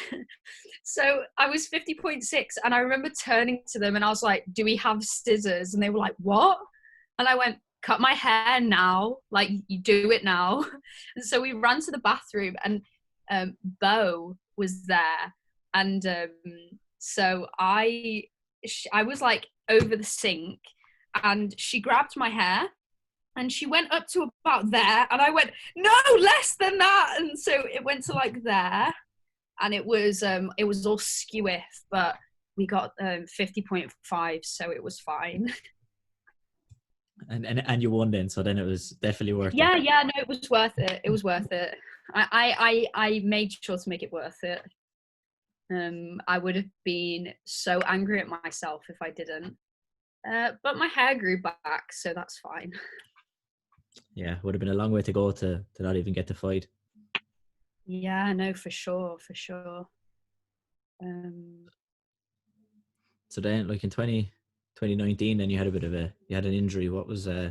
so I was 50.6, and I remember turning to them and I was like, do we have scissors? And they were like, what? And I went, cut my hair now, like you do it now. And so we ran to the bathroom, and Bo was there, and so I was like over the sink, and she grabbed my hair and she went up to about there, and I went, no, less than that. And so it went to like there, and it was all skewiff, but we got 50.5, so it was fine.
And you won then, so then it was definitely worth it.
Yeah, no, it was worth it. It was worth it. I made sure to make it worth it. I would have been so angry at myself if I didn't. But my hair grew back, so that's fine.
Yeah, would have been a long way to go to not even get to fight.
Yeah, no, for sure.
So then, like in 2019, then you had an injury. What was how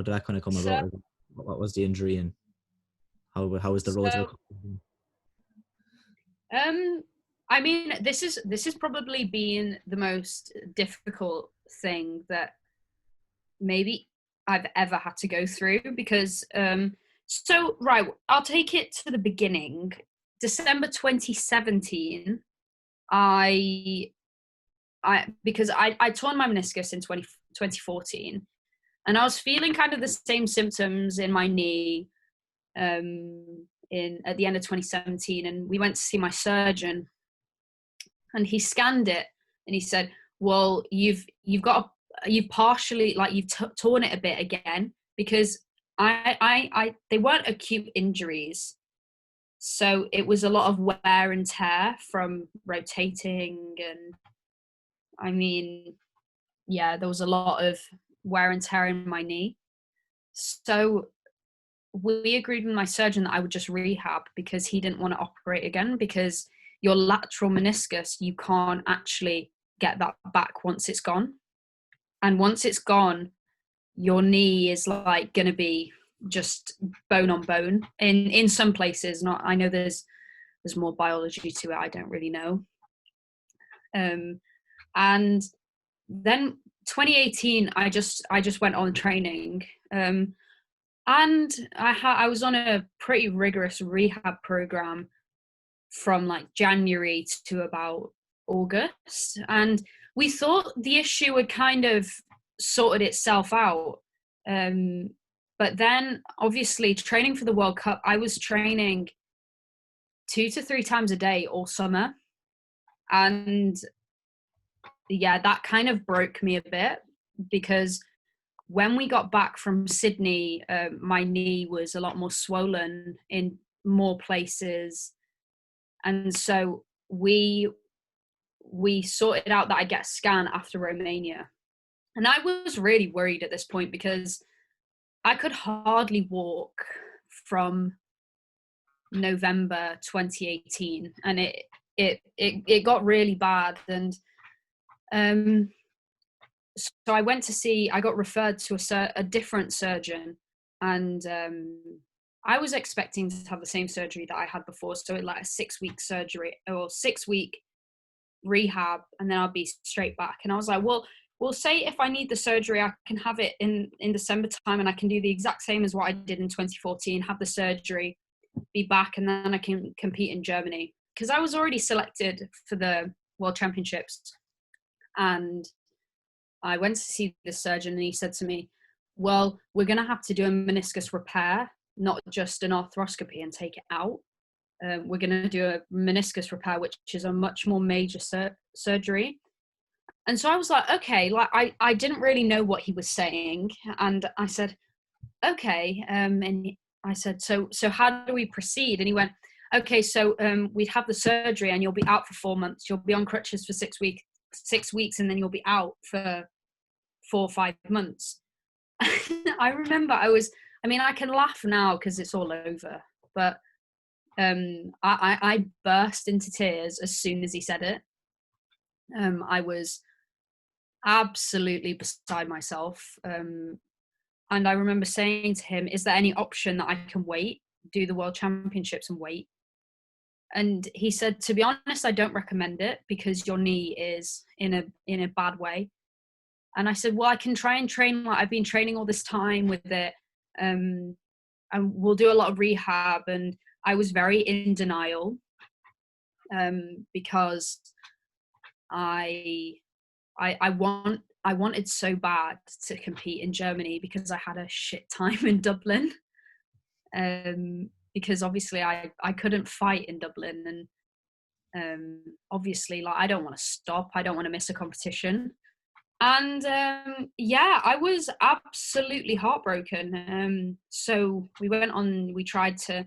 did that kind of come about? What was the injury, and how was the road?
I mean, this is probably been the most difficult thing that maybe I've ever had to go through, because so right, I'll take it to the beginning. December 2017, because I torn my meniscus in 2014, and I was feeling kind of the same symptoms in my knee at the end of 2017, and we went to see my surgeon, and he scanned it and he said, well, you've partially, like, you've torn it a bit again, because they weren't acute injuries. So it was a lot of wear and tear from rotating. And I mean, yeah, there was a lot of wear and tear in my knee. So we agreed with my surgeon that I would just rehab, because he didn't want to operate again, because your lateral meniscus, you can't actually get that back once it's gone. And once it's gone, your knee is like going to be just bone on bone in some places. Not, I know there's more biology to it, I don't really know. And then 2018, I just went on training, and I was on a pretty rigorous rehab program from like January to about August, and we thought the issue had kind of sorted itself out. But then, obviously, training for the World Cup, I was training 2 to 3 times a day all summer. And yeah, that kind of broke me a bit, because when we got back from Sydney, my knee was a lot more swollen in more places. And so we sorted out that I'd get a scan after Romania. And I was really worried at this point, because I could hardly walk from November 2018, and it got really bad. And so I got referred to a different surgeon, and I was expecting to have the same surgery that I had before, so like a 6-week surgery or 6-week rehab, and then I'll be straight back. And I was like, well, say if I need the surgery, I can have it in December time, and I can do the exact same as what I did in 2014, have the surgery, be back, and then I can compete in Germany, because I was already selected for the World Championships. And I went to see the surgeon, and he said to me, well, we're going to have to do a meniscus repair, not just an arthroscopy and take it out. We're going to do a meniscus repair, which is a much more major surgery. And so I was like, okay, like I didn't really know what he was saying. And I said, okay. And I said, so how do we proceed? And he went, okay, so we'd have the surgery, and you'll be out for 4 months. You'll be on crutches for 6 weeks, and then you'll be out for 4 or 5 months. I remember I can laugh now because it's all over, but I burst into tears as soon as he said it. I was absolutely beside myself. And I remember saying to him, is there any option that I can wait, do the World Championships and wait? And he said, to be honest, I don't recommend it, because your knee is in a bad way. And I said, well, I can try and train like I've been training all this time with it. And we'll do a lot of rehab. And I was very in denial, because I wanted so bad to compete in Germany, because I had a shit time in Dublin. Because obviously I couldn't fight in Dublin, and obviously, like, I don't want to stop. I don't want to miss a competition. And yeah, I was absolutely heartbroken. So we tried to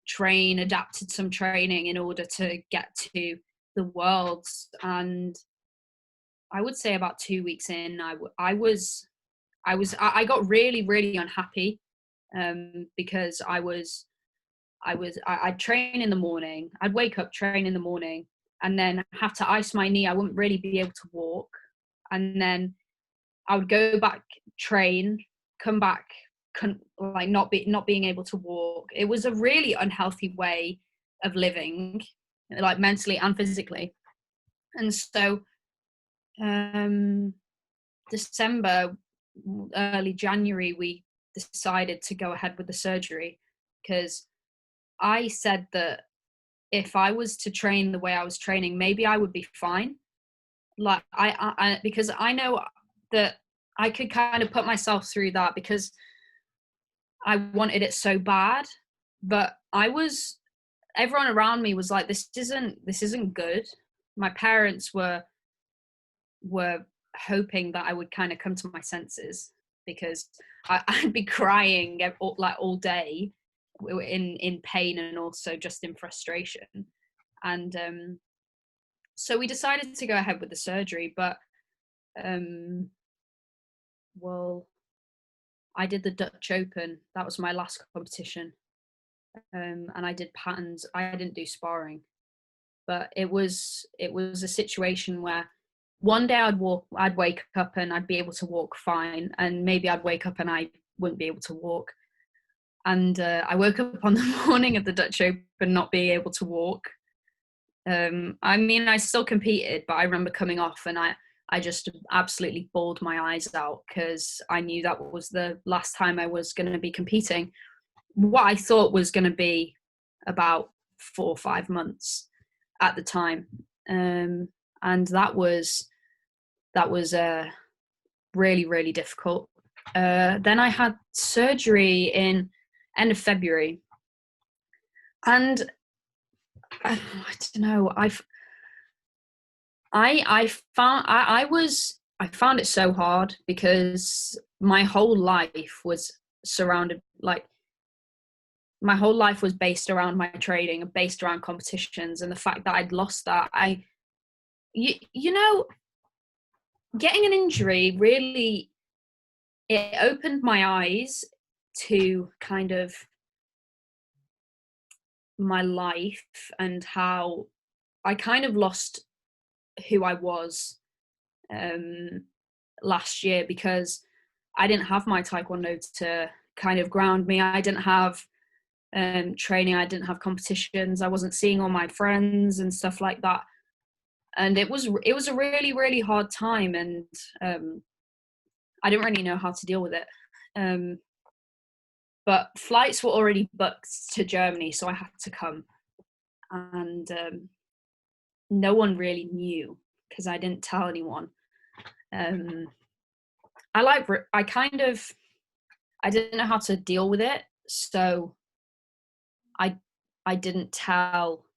train, adapted some training in order to get to the Worlds. And I would say about 2 weeks in, I got really, really unhappy, because I'd train in the morning. I'd wake up, train in the morning, and then have to ice my knee. I wouldn't really be able to walk. And then I would go back, train, come back, like not being able to walk. It was a really unhealthy way of living, like mentally and physically. And so December, early January, we decided to go ahead with the surgery, because I said that if I was to train the way I was training, maybe I would be fine. Like I because I know that I could kind of put myself through that, because I wanted it so bad. but everyone around me was like, this isn't good. My parents were hoping that I would kind of come to my senses, because I'd be crying like all day in pain and also just in frustration. And so we decided to go ahead with the surgery, but well, I did the Dutch Open. That was my last competition. And I did patterns. I didn't do sparring, but it was a situation where one day I'd wake up and I'd be able to walk fine, and maybe I'd wake up and I wouldn't be able to walk. And I woke up on the morning of the Dutch Open not being able to walk. I mean, I still competed, but I remember coming off and I just absolutely bawled my eyes out, because I knew that was the last time I was going to be competing. What I thought was going to be about 4 or 5 months at the time. And that was really, really difficult. Then I had surgery in end of February, and I don't know. I found it so hard, because my whole life was based around my training and based around competitions, and the fact that I'd lost that, you know, getting an injury really, it opened my eyes to kind of my life and how I kind of lost who I was last year, because I didn't have my Taekwondo to kind of ground me. I didn't have training. I didn't have competitions. I wasn't seeing all my friends and stuff like that. And it was a really, really hard time, and I didn't really know how to deal with it. But flights were already booked to Germany, so I had to come. And no one really knew, because I didn't tell anyone. I didn't know how to deal with it, so I didn't tell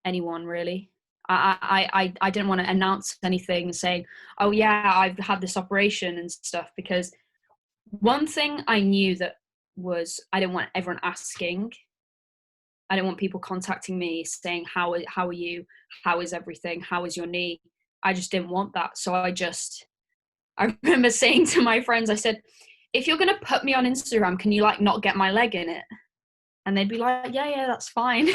anyone really. I didn't want to announce anything saying, oh yeah, I've had this operation and stuff, because one thing I knew that was, I didn't want everyone asking. I didn't want people contacting me saying, how are you? How is everything? How is your knee? I just didn't want that. So I remember saying to my friends, I said, if you're going to put me on Instagram, can you like not get my leg in it? And they'd be like, yeah, that's fine.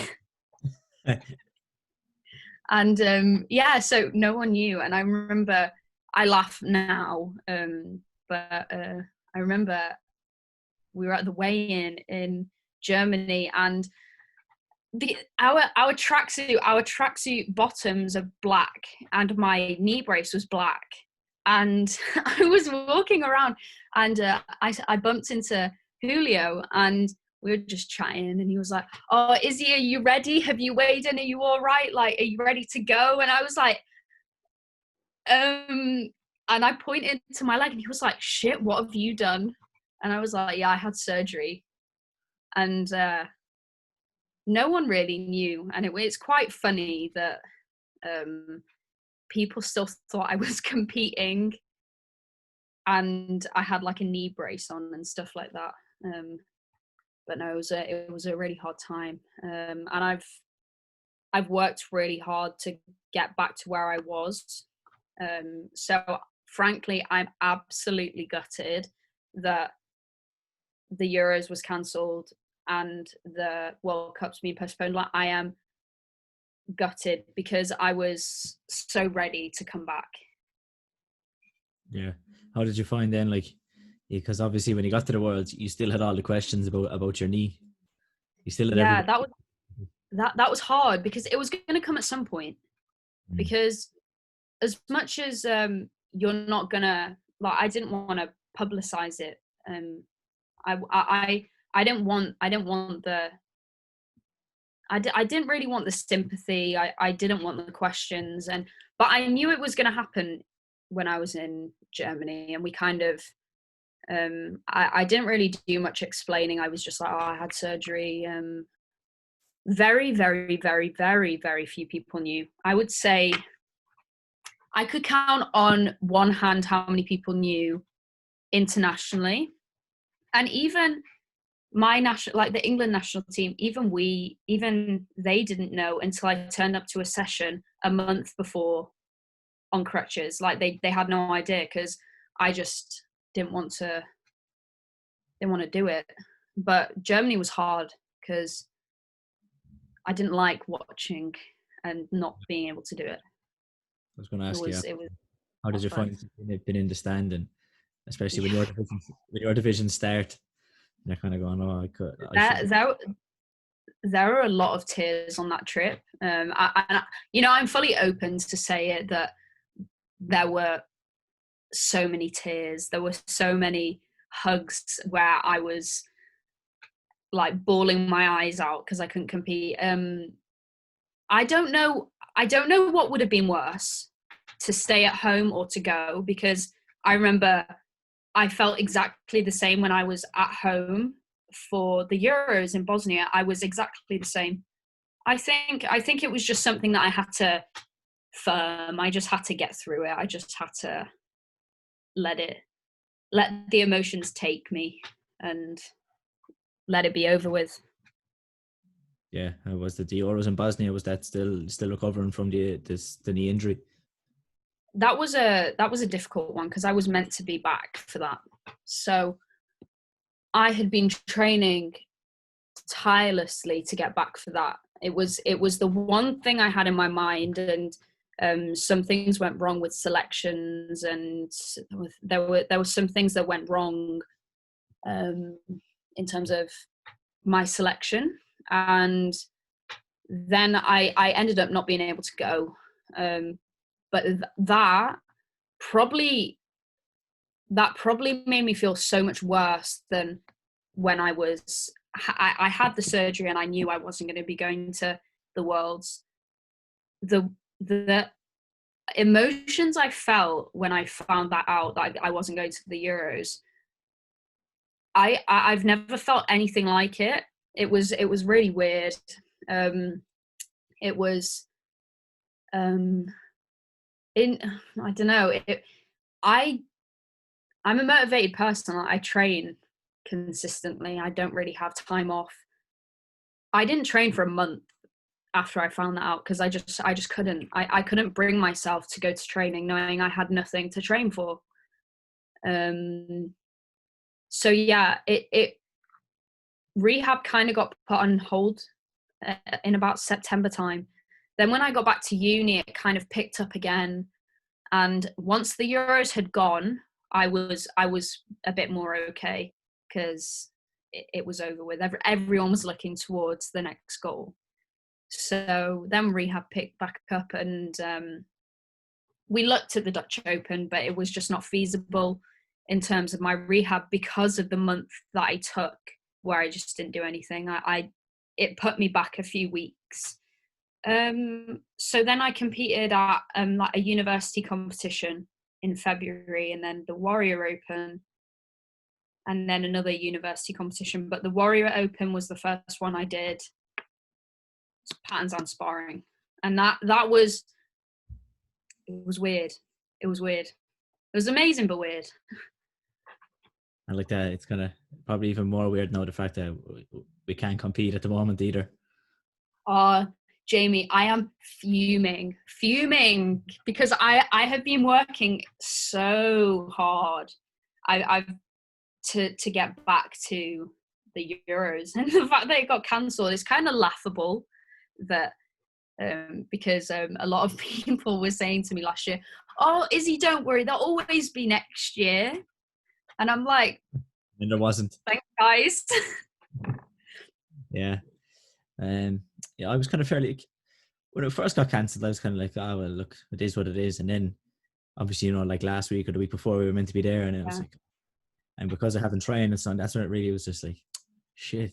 And yeah, so no one knew. And I remember, I laugh now, but I remember we were at the weigh-in in Germany, and our tracksuit bottoms are black, and my knee brace was black. And I was walking around, and I bumped into Julio, and we were just chatting, and he was like, oh, Izzy, are you ready? Have you weighed in? Are you all right? Like, are you ready to go? And I was like, and I pointed to my leg, and he was like, shit, what have you done? And I was like, yeah, I had surgery. And no one really knew. And it's quite funny that people still thought I was competing, and I had like a knee brace on and stuff like that. But no, it was a really hard time. And I've worked really hard to get back to where I was. So frankly, I'm absolutely gutted that the Euros was cancelled and the World Cup's been postponed. Like, I am gutted, because I was so ready to come back.
Yeah. How did you find then, like, because obviously when you got to the Worlds, you still had all the questions about your knee. You still had
Yeah,
everybody.
that was hard, because it was going to come at some point.
Mm.
Because as much as you're not gonna, like, I didn't want to publicize it. I didn't want the I didn't really want the sympathy. I didn't want the questions, but I knew it was going to happen when I was in Germany, and we kind of I didn't really do much explaining. I was just like, oh, I had surgery. Very, very, very, very, very few people knew. I would say I could count on one hand how many people knew internationally. And even my national, like the England national team, even they didn't know until I turned up to a session a month before on crutches. Like they had no idea, because I just didn't want to do it. But Germany was hard because I didn't like watching and not being able to do it.
I was going to
It
ask you,
was it was
how did
not
you
fun.
find being in the stand, and especially
Yeah.
when your division start, and you're kind of going, oh, I
There,
should.
there there were a lot of tears on that trip. I'm fully open to say it, that there were so many tears. There were so many hugs where I was like bawling my eyes out because I couldn't compete. I don't know. I don't know what would have been worse, to stay at home or to go, because I remember I felt exactly the same when I was at home for the Euros in Bosnia. I was exactly the same. I think it was just something that I had to firm. I just had to get through it. I just had to let the emotions take me and let it be over with.
Yeah, was the Euros in Bosnia? Was that still recovering from the knee injury?
That was a difficult one because I was meant to be back for that. So I had been training tirelessly to get back for that. It was the one thing I had in my mind, and some things went wrong with selections, and there were some things that went wrong in terms of my selection, and then I ended up not being able to go. But that probably made me feel so much worse than when I had the surgery and I knew I wasn't going to be going to the Worlds. The emotions I felt when I found that out, that I wasn't going to the Euros, I've never felt anything like it. It was really weird. It was in I don't know. I I'm a motivated person. I train consistently. I don't really have time off. I didn't train for a month after I found that out because I just couldn't. I couldn't bring myself to go to training knowing I had nothing to train for. So yeah, it rehab kind of got put on hold in about September time. Then when I got back to uni, it kind of picked up again. And once the Euros had gone, I was a bit more okay because it was over with. Everyone was looking towards the next goal. So then rehab picked back up, and we looked at the Dutch Open, but it was just not feasible in terms of my rehab because of the month that I took where I just didn't do anything. It put me back a few weeks. So then I competed at like a university competition in February, and then the Warrior Open, and then another university competition. But the Warrior Open was the first one I did. It's patterns and sparring, and that was it was weird. It was weird. It was amazing, but weird.
And like that, it's kind of probably even more weird now, the fact that we can't compete at the moment either.
Jamie, I am fuming because I have been working so hard. I've to get back to the Euros, and the fact that it got cancelled is kind of laughable. That because a lot of people were saying to me last year, "Oh, Izzy, don't worry, there'll always be next year," and I'm like,
And there wasn't.
"Thanks, guys."
Yeah. Yeah, I was kind of fairly, when it first got cancelled, I was kind of like, oh, well, look, it is what it is. And then obviously, like last week or the week before, we were meant to be there, and it was
Yeah.
like, and because I haven't trained and so on, that's when it really was just like, shit.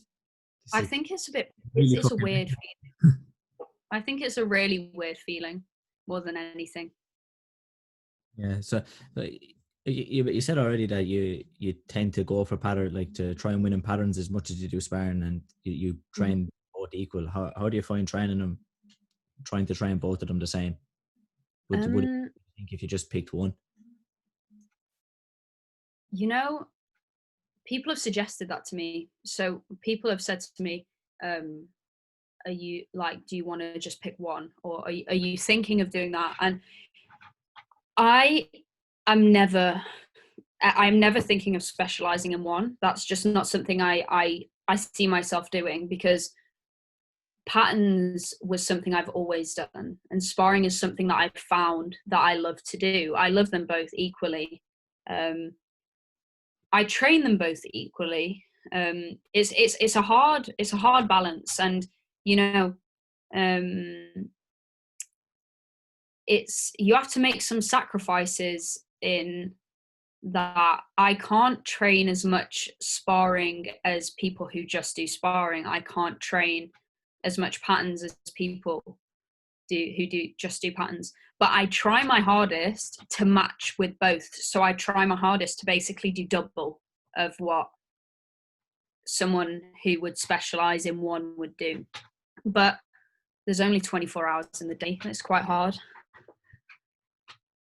I think it's
really
it's a
fucking
weird feeling. I think it's a really weird feeling more than anything.
yeah. So like, You said already that you tend to go for pattern, like to try and win in patterns as much as you do sparring, and you
Mhm.
train both equal. How do you find training them, trying to train both of them the same? Would you
Um,
think if you just picked one?
you know, people have suggested that to me. So people have said to me, um, "Are you like, do you want to just pick one, or are you thinking of doing that?" And I am never, I'm never thinking of specializing in one. That's just not something I see myself doing, because patterns was something I've always done, and sparring is something that I've found that I love to do. I love them both equally. Um, I train them both equally. It's a hard balance, and you know, um, it's you have to make some sacrifices in that. I can't train as much sparring as people who just do sparring. I can't train as much patterns as people do who do just do patterns. But I try my hardest to match with both. So I try my hardest to basically do double of what someone who would specialize in one would do. But there's only 24 hours in the day, and it's quite hard.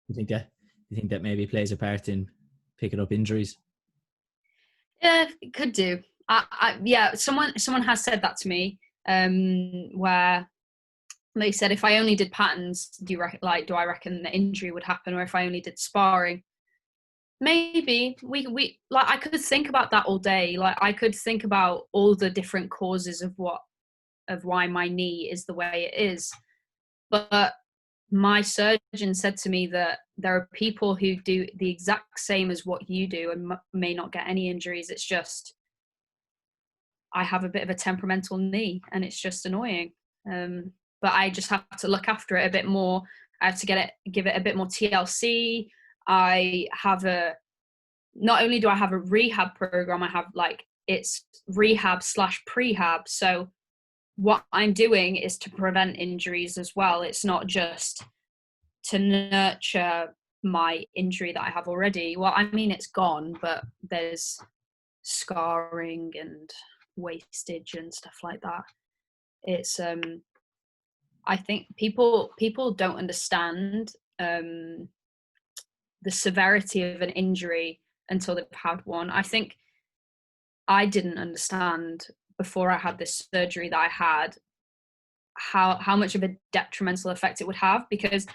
You think that you think that maybe plays a part in picking up injuries?
Yeah, it could do. Yeah, someone has said that to me, where they said if I only did patterns, do I reckon the injury would happen, or if I only did sparring? Maybe we like I could think about that all day. Like I could think about all the different causes of why my knee is the way it is. But my surgeon said to me that there are people who do the exact same as what you do and may not get any injuries. It's just I have a bit of a temperamental knee, and it's just annoying. But I just have to look after it a bit more. I have to give it a bit more TLC. I have a Not only do I have a rehab program, I have like it's rehab slash prehab. So what I'm doing is to prevent injuries as well. It's not just to nurture my injury that I have already. Well, I mean, it's gone, but there's scarring and wastage and stuff like that. It's I think people don't understand the severity of an injury until they've had one. I think I didn't understand before I had this surgery that I had how much of a detrimental effect it would have, because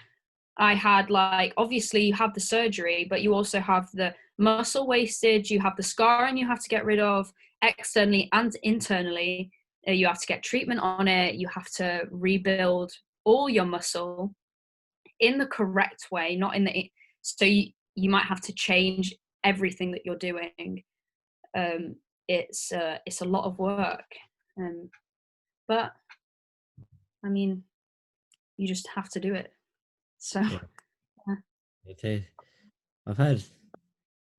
I had like obviously you have the surgery, but you also have the muscle wastage, you have the scarring you have to get rid of externally and internally. You have to get treatment on it. You have to rebuild all your muscle in the correct way, not in the so you might have to change everything that you're doing. Um, it's a lot of work, um, but I mean, you just have to do it. So
Yeah, I've had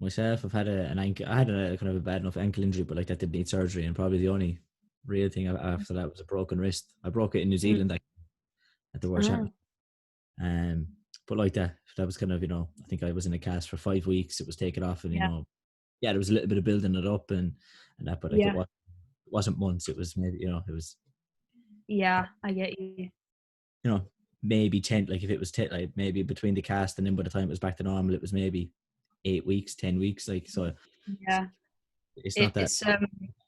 myself. I've had an ankle. I had a kind of a bad enough ankle injury, but like that did need surgery, and probably the only real thing after that was a broken wrist. I broke it in New
mm,
Zealand at the World
oh,
Championship. Um, but like that was kind of I think I was in a cast for 5 weeks. It was taken off, and
yeah,
yeah, there was a little bit of building it up and that, but like
yeah,
it wasn't months. It was maybe it was
yeah. I get you.
you know maybe 10, like if it was 10, like maybe between the cast and then by the time it was back to normal, it was maybe 8 weeks, 10 weeks, like so.
Yeah,
It's not that
it's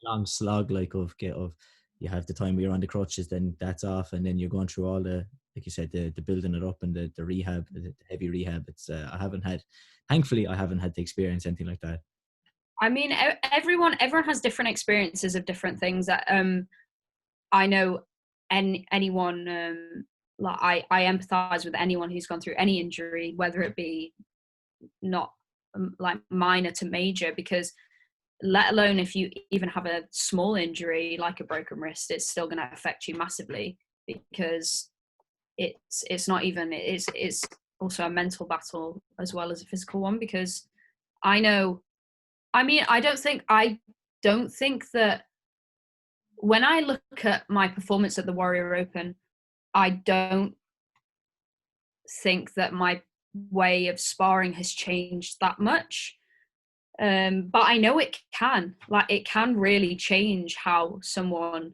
long slog like of you have the time where you're on the crutches, then that's off, and then you're going through all the, like you said, the building it up and the rehab, the heavy rehab. It's I haven't had, thankfully I haven't had to experience anything like that.
I mean, everyone has different experiences of different things. That I know, anyone like I empathize with anyone who's gone through any injury, whether it be not like minor to major, because let alone if you even have a small injury like a broken wrist, it's still going to affect you massively, because it's not even it's also a mental battle as well as a physical one. Because I know, I mean, I don't think that when I look at my performance at the Warrior Open, I don't think that my way of sparring has changed that much. But I know it can. Like, it can really change how someone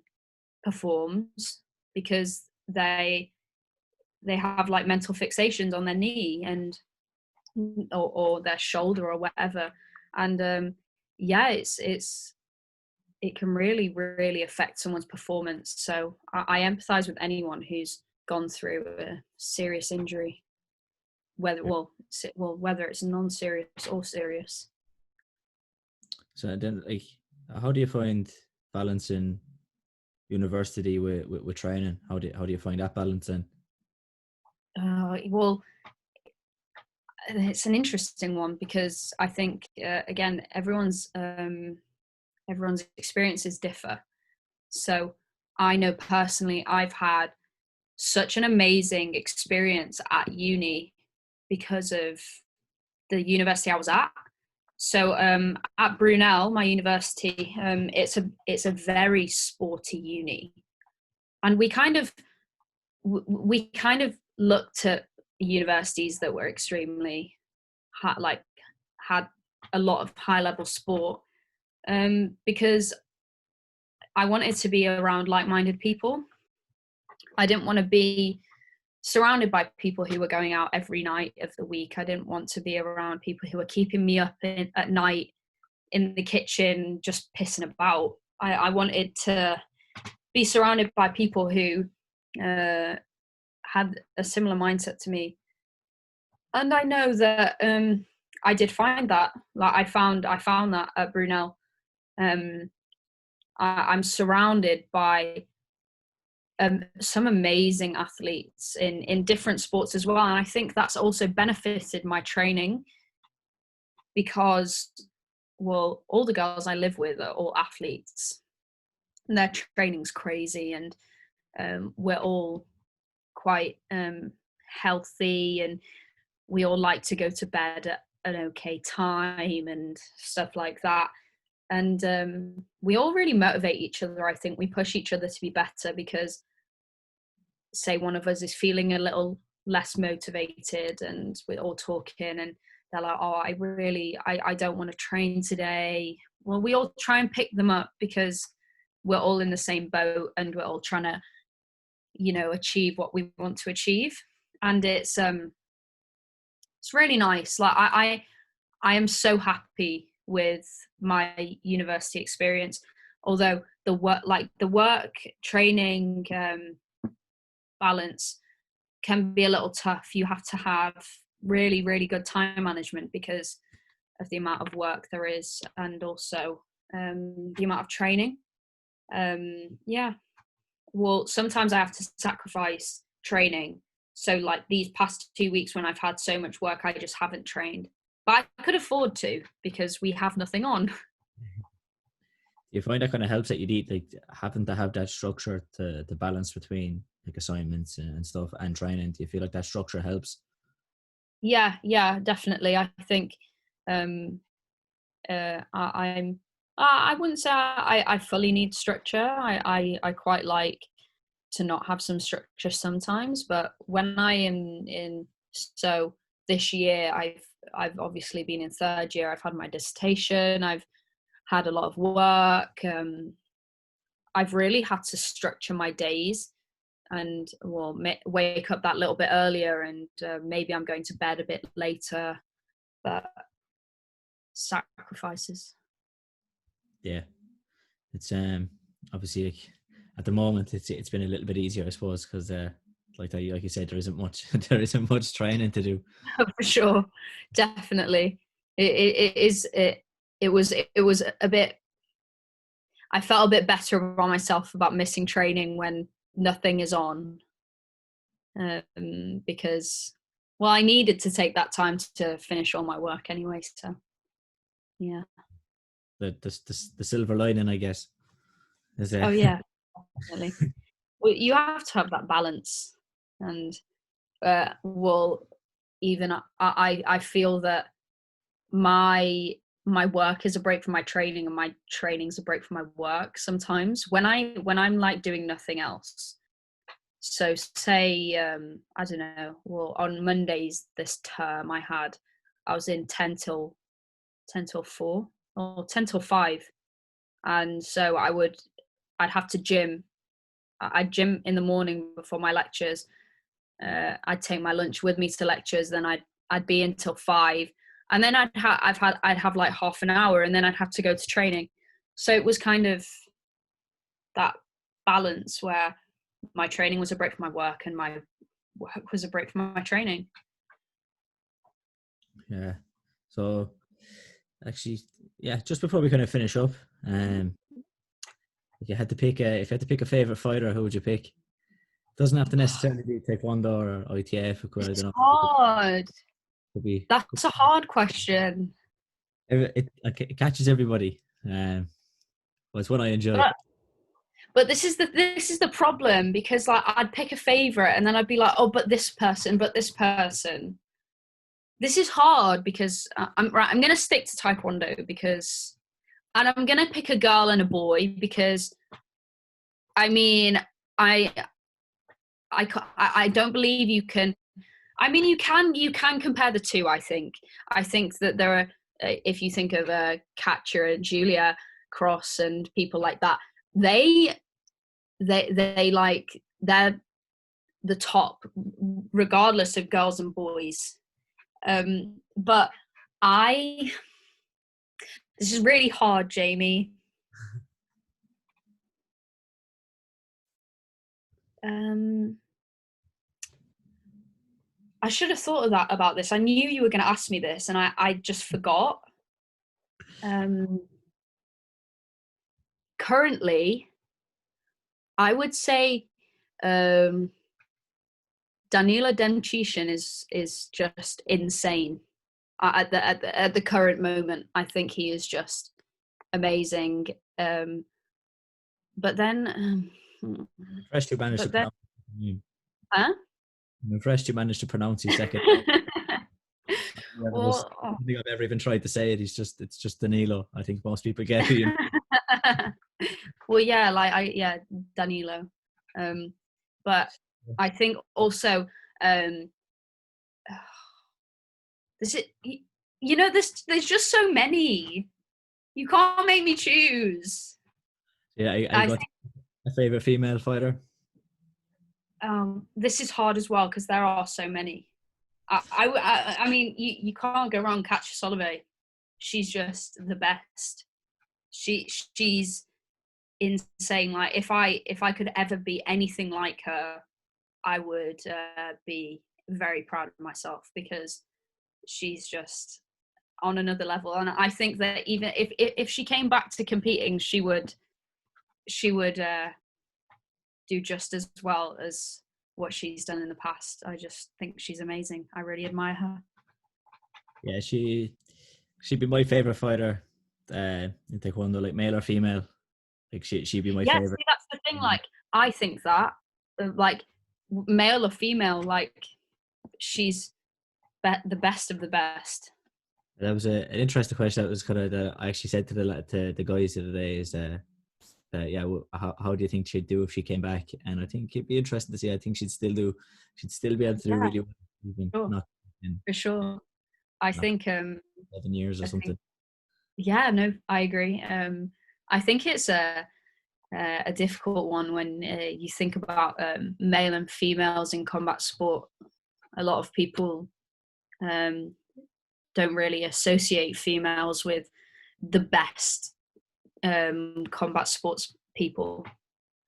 performs, because they have like mental fixations on their knee and or their shoulder or whatever. And yeah, it can really affect someone's performance. So I empathize with anyone who's gone through a serious injury, whether whether it's non-serious or serious.
So then, like, how do you find balancing university with training? How do you find that balance then?
Well, it's an interesting one, because I think again, everyone's experiences differ. So I know personally I've had such an amazing experience at uni because of the university I was at. So at Brunel, my university, it's a very sporty uni, and we kind of looked at universities that were extremely had a lot of high level sport, because I wanted to be around like-minded people. I didn't want to be surrounded by people who were going out every night of the week. I didn't want to be around people who were keeping me up at night in the kitchen just pissing about. I wanted to be surrounded by people who had a similar mindset to me. And I know that I did find that. Like, I found that at Brunel. I'm surrounded by some amazing athletes in different sports as well, and I think that's also benefited my training, because, well, all the girls I live with are all athletes, and their training's crazy, and we're all quite healthy, and we all like to go to bed at an okay time and stuff like that. And we all really motivate each other. I think we push each other to be better, because say one of us is feeling a little less motivated and we're all talking, and they're like, oh, I don't want to train today. Well, we all try and pick them up, because we're all in the same boat and we're all trying to, achieve what we want to achieve. And it's really nice. Like, I am so happy with my university experience, although the work training balance can be a little tough. You have to have really good time management because of the amount of work there is, and also the amount of training. Yeah, well, sometimes I have to sacrifice training. So like these past 2 weeks when I've had so much work, I just haven't trained. But I could afford to, because we have nothing on.
Do you find that kind of helps that you need, like, having to have that structure to balance between like assignments and stuff and training? Do you feel like that structure helps?
Yeah, definitely. I think I wouldn't say I fully need structure. I quite like to not have some structure sometimes, but when I am in, so this year I've obviously been in third year. I've had my dissertation. I've had a lot of work. I've really had to structure my days, and well, wake up that little bit earlier, and maybe I'm going to bed a bit later, but sacrifices.
Yeah, it's obviously, like, at the moment it's been a little bit easier, I suppose, because like you said, there isn't much there isn't much training to do.
For sure, definitely. It was a bit. I felt a bit better about myself about missing training when nothing is on, because, well, I needed to take that time to finish all my work anyway. So yeah.
The silver lining, I guess, is
Oh yeah, definitely. Well, you have to have that balance, and well, even I feel that my work is a break from my training, and my training's a break from my work sometimes when I'm like doing nothing else. So say I don't know. Well, on Mondays this term, I was in 10 till 4 or 10 till 5, and so I'd have to gym. I'd gym in the morning before my lectures. I'd take my lunch with me to lectures. Then I'd be until 5, and then I'd have like half an hour, and then I'd have to go to training. So it was kind of that balance where my training was a break from my work, and my work was a break from my training.
Yeah. So actually, yeah, just before we kind of finish up, if you had to pick a favorite fighter, who would you pick? Doesn't have to necessarily be Taekwondo or ITF. It could, I
It's
don't know.
hard.
Could be.
That's a hard question.
It catches everybody. But it's what I enjoy.
But this is the problem, because like I'd pick a favorite and then I'd be like, oh, but this person. This is hard because I'm going to stick to Taekwondo and I'm going to pick a girl and a boy because, I mean, I don't believe you can. I mean, you can compare the two. I think that there are, if you think of Katja and Julia Cross and people like that, they're the top, regardless of girls and boys. But this is really hard, Jamie. I should have thought of that about this. I knew you were going to ask me this, and I just forgot. Currently, I would say Danila Demchyshin is just insane at the current moment. I think he is just amazing. But then,
Impressed you managed to pronounce.
Huh?
I'm impressed you managed to pronounce his second.
Well,
I don't think I've ever even tried to say it. It's just Danilo. I think most people get who you.
Well, yeah, Danilo. But I think also there's just so many. You can't make me choose.
Yeah, I got a favorite female fighter.
This is hard as well because there are so many. I mean, you can't go wrong. Katja Solove, she's just the best. She's insane. Like if I could ever be anything like her, I would be very proud of myself because she's just on another level. And I think that even if she came back to competing, she would do just as well as what she's done in the past. I just think she's amazing. I really admire her.
Yeah, she'd be my favorite fighter in Taekwondo, like male or female. Like she'd be my favorite.
See, that's the thing. Like I think that, like male or female, like she's the best of the best.
That was an interesting question. That was kind of I actually said to the guys the other day is how do you think she'd do if she came back? And I think it'd be interesting to see. I think she'd still be able to do really well, even not
for sure. I think
7 years or something.
Yeah, no, I agree. I think it's a difficult one when you think about male and females in combat sport. A lot of people don't really associate females with the best combat sports people,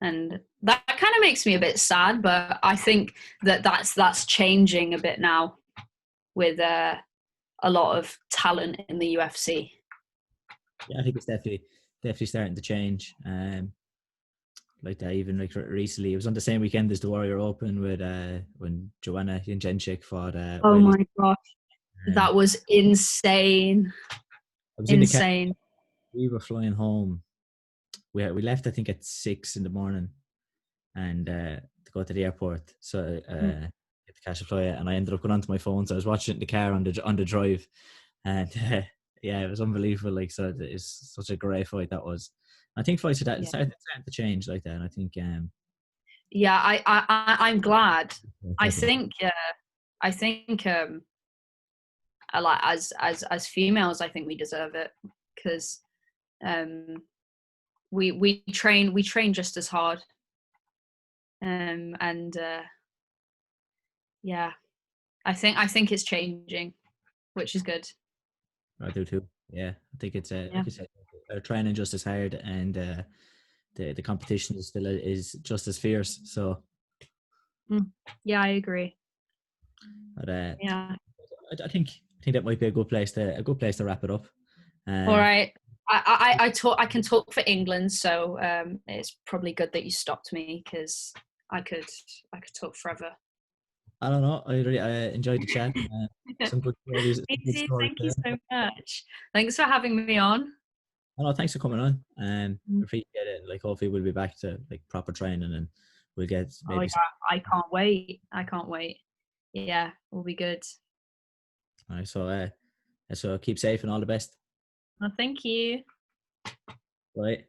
and that kind of makes me a bit sad. But I think that's changing a bit now with a lot of talent in the UFC.
Yeah, I think it's definitely starting to change. Like that, even like recently, it was on the same weekend as the Warrior Open with when Joanna Jędrzejczyk fought.
Oh my gosh, that was insane!
I was insane. We were flying home. We left, I think, at 6 a.m, and to go to the airport. So get to catch a flight, and I ended up going onto my phone. So I was watching it in the car on the drive, and yeah, it was unbelievable. Like, so it's such a great fight that was. I think fights are starting to change like that, and I think
yeah, I'm glad. I
Definitely.
think I think like as females, I think we deserve it because um, we train just as hard, and yeah, I think it's changing, which is good.
I do too. Yeah, I think it's
Yeah,
like you said, they're training just as hard, and the competition is just as fierce. So,
mm. Yeah, I agree.
but,
Yeah.
I think that might be a good place to wrap it up.
All
Um,
right. I can talk for England, so it's probably good that you stopped me because I could I could talk forever.
I don't know. I enjoyed the chat. Some good stories. Some good
Izzy,
stories
thank you
there.
so much. Thanks for having me on.
I know. Thanks for coming on.
Mm.
Appreciate it. Like, hopefully, we'll be back to like proper training, and we'll get
Oh
maybe some.
yeah, I can't wait. I can't wait. Yeah, will be good.
All right, so keep safe and all the best.
Well, thank you.
Bye.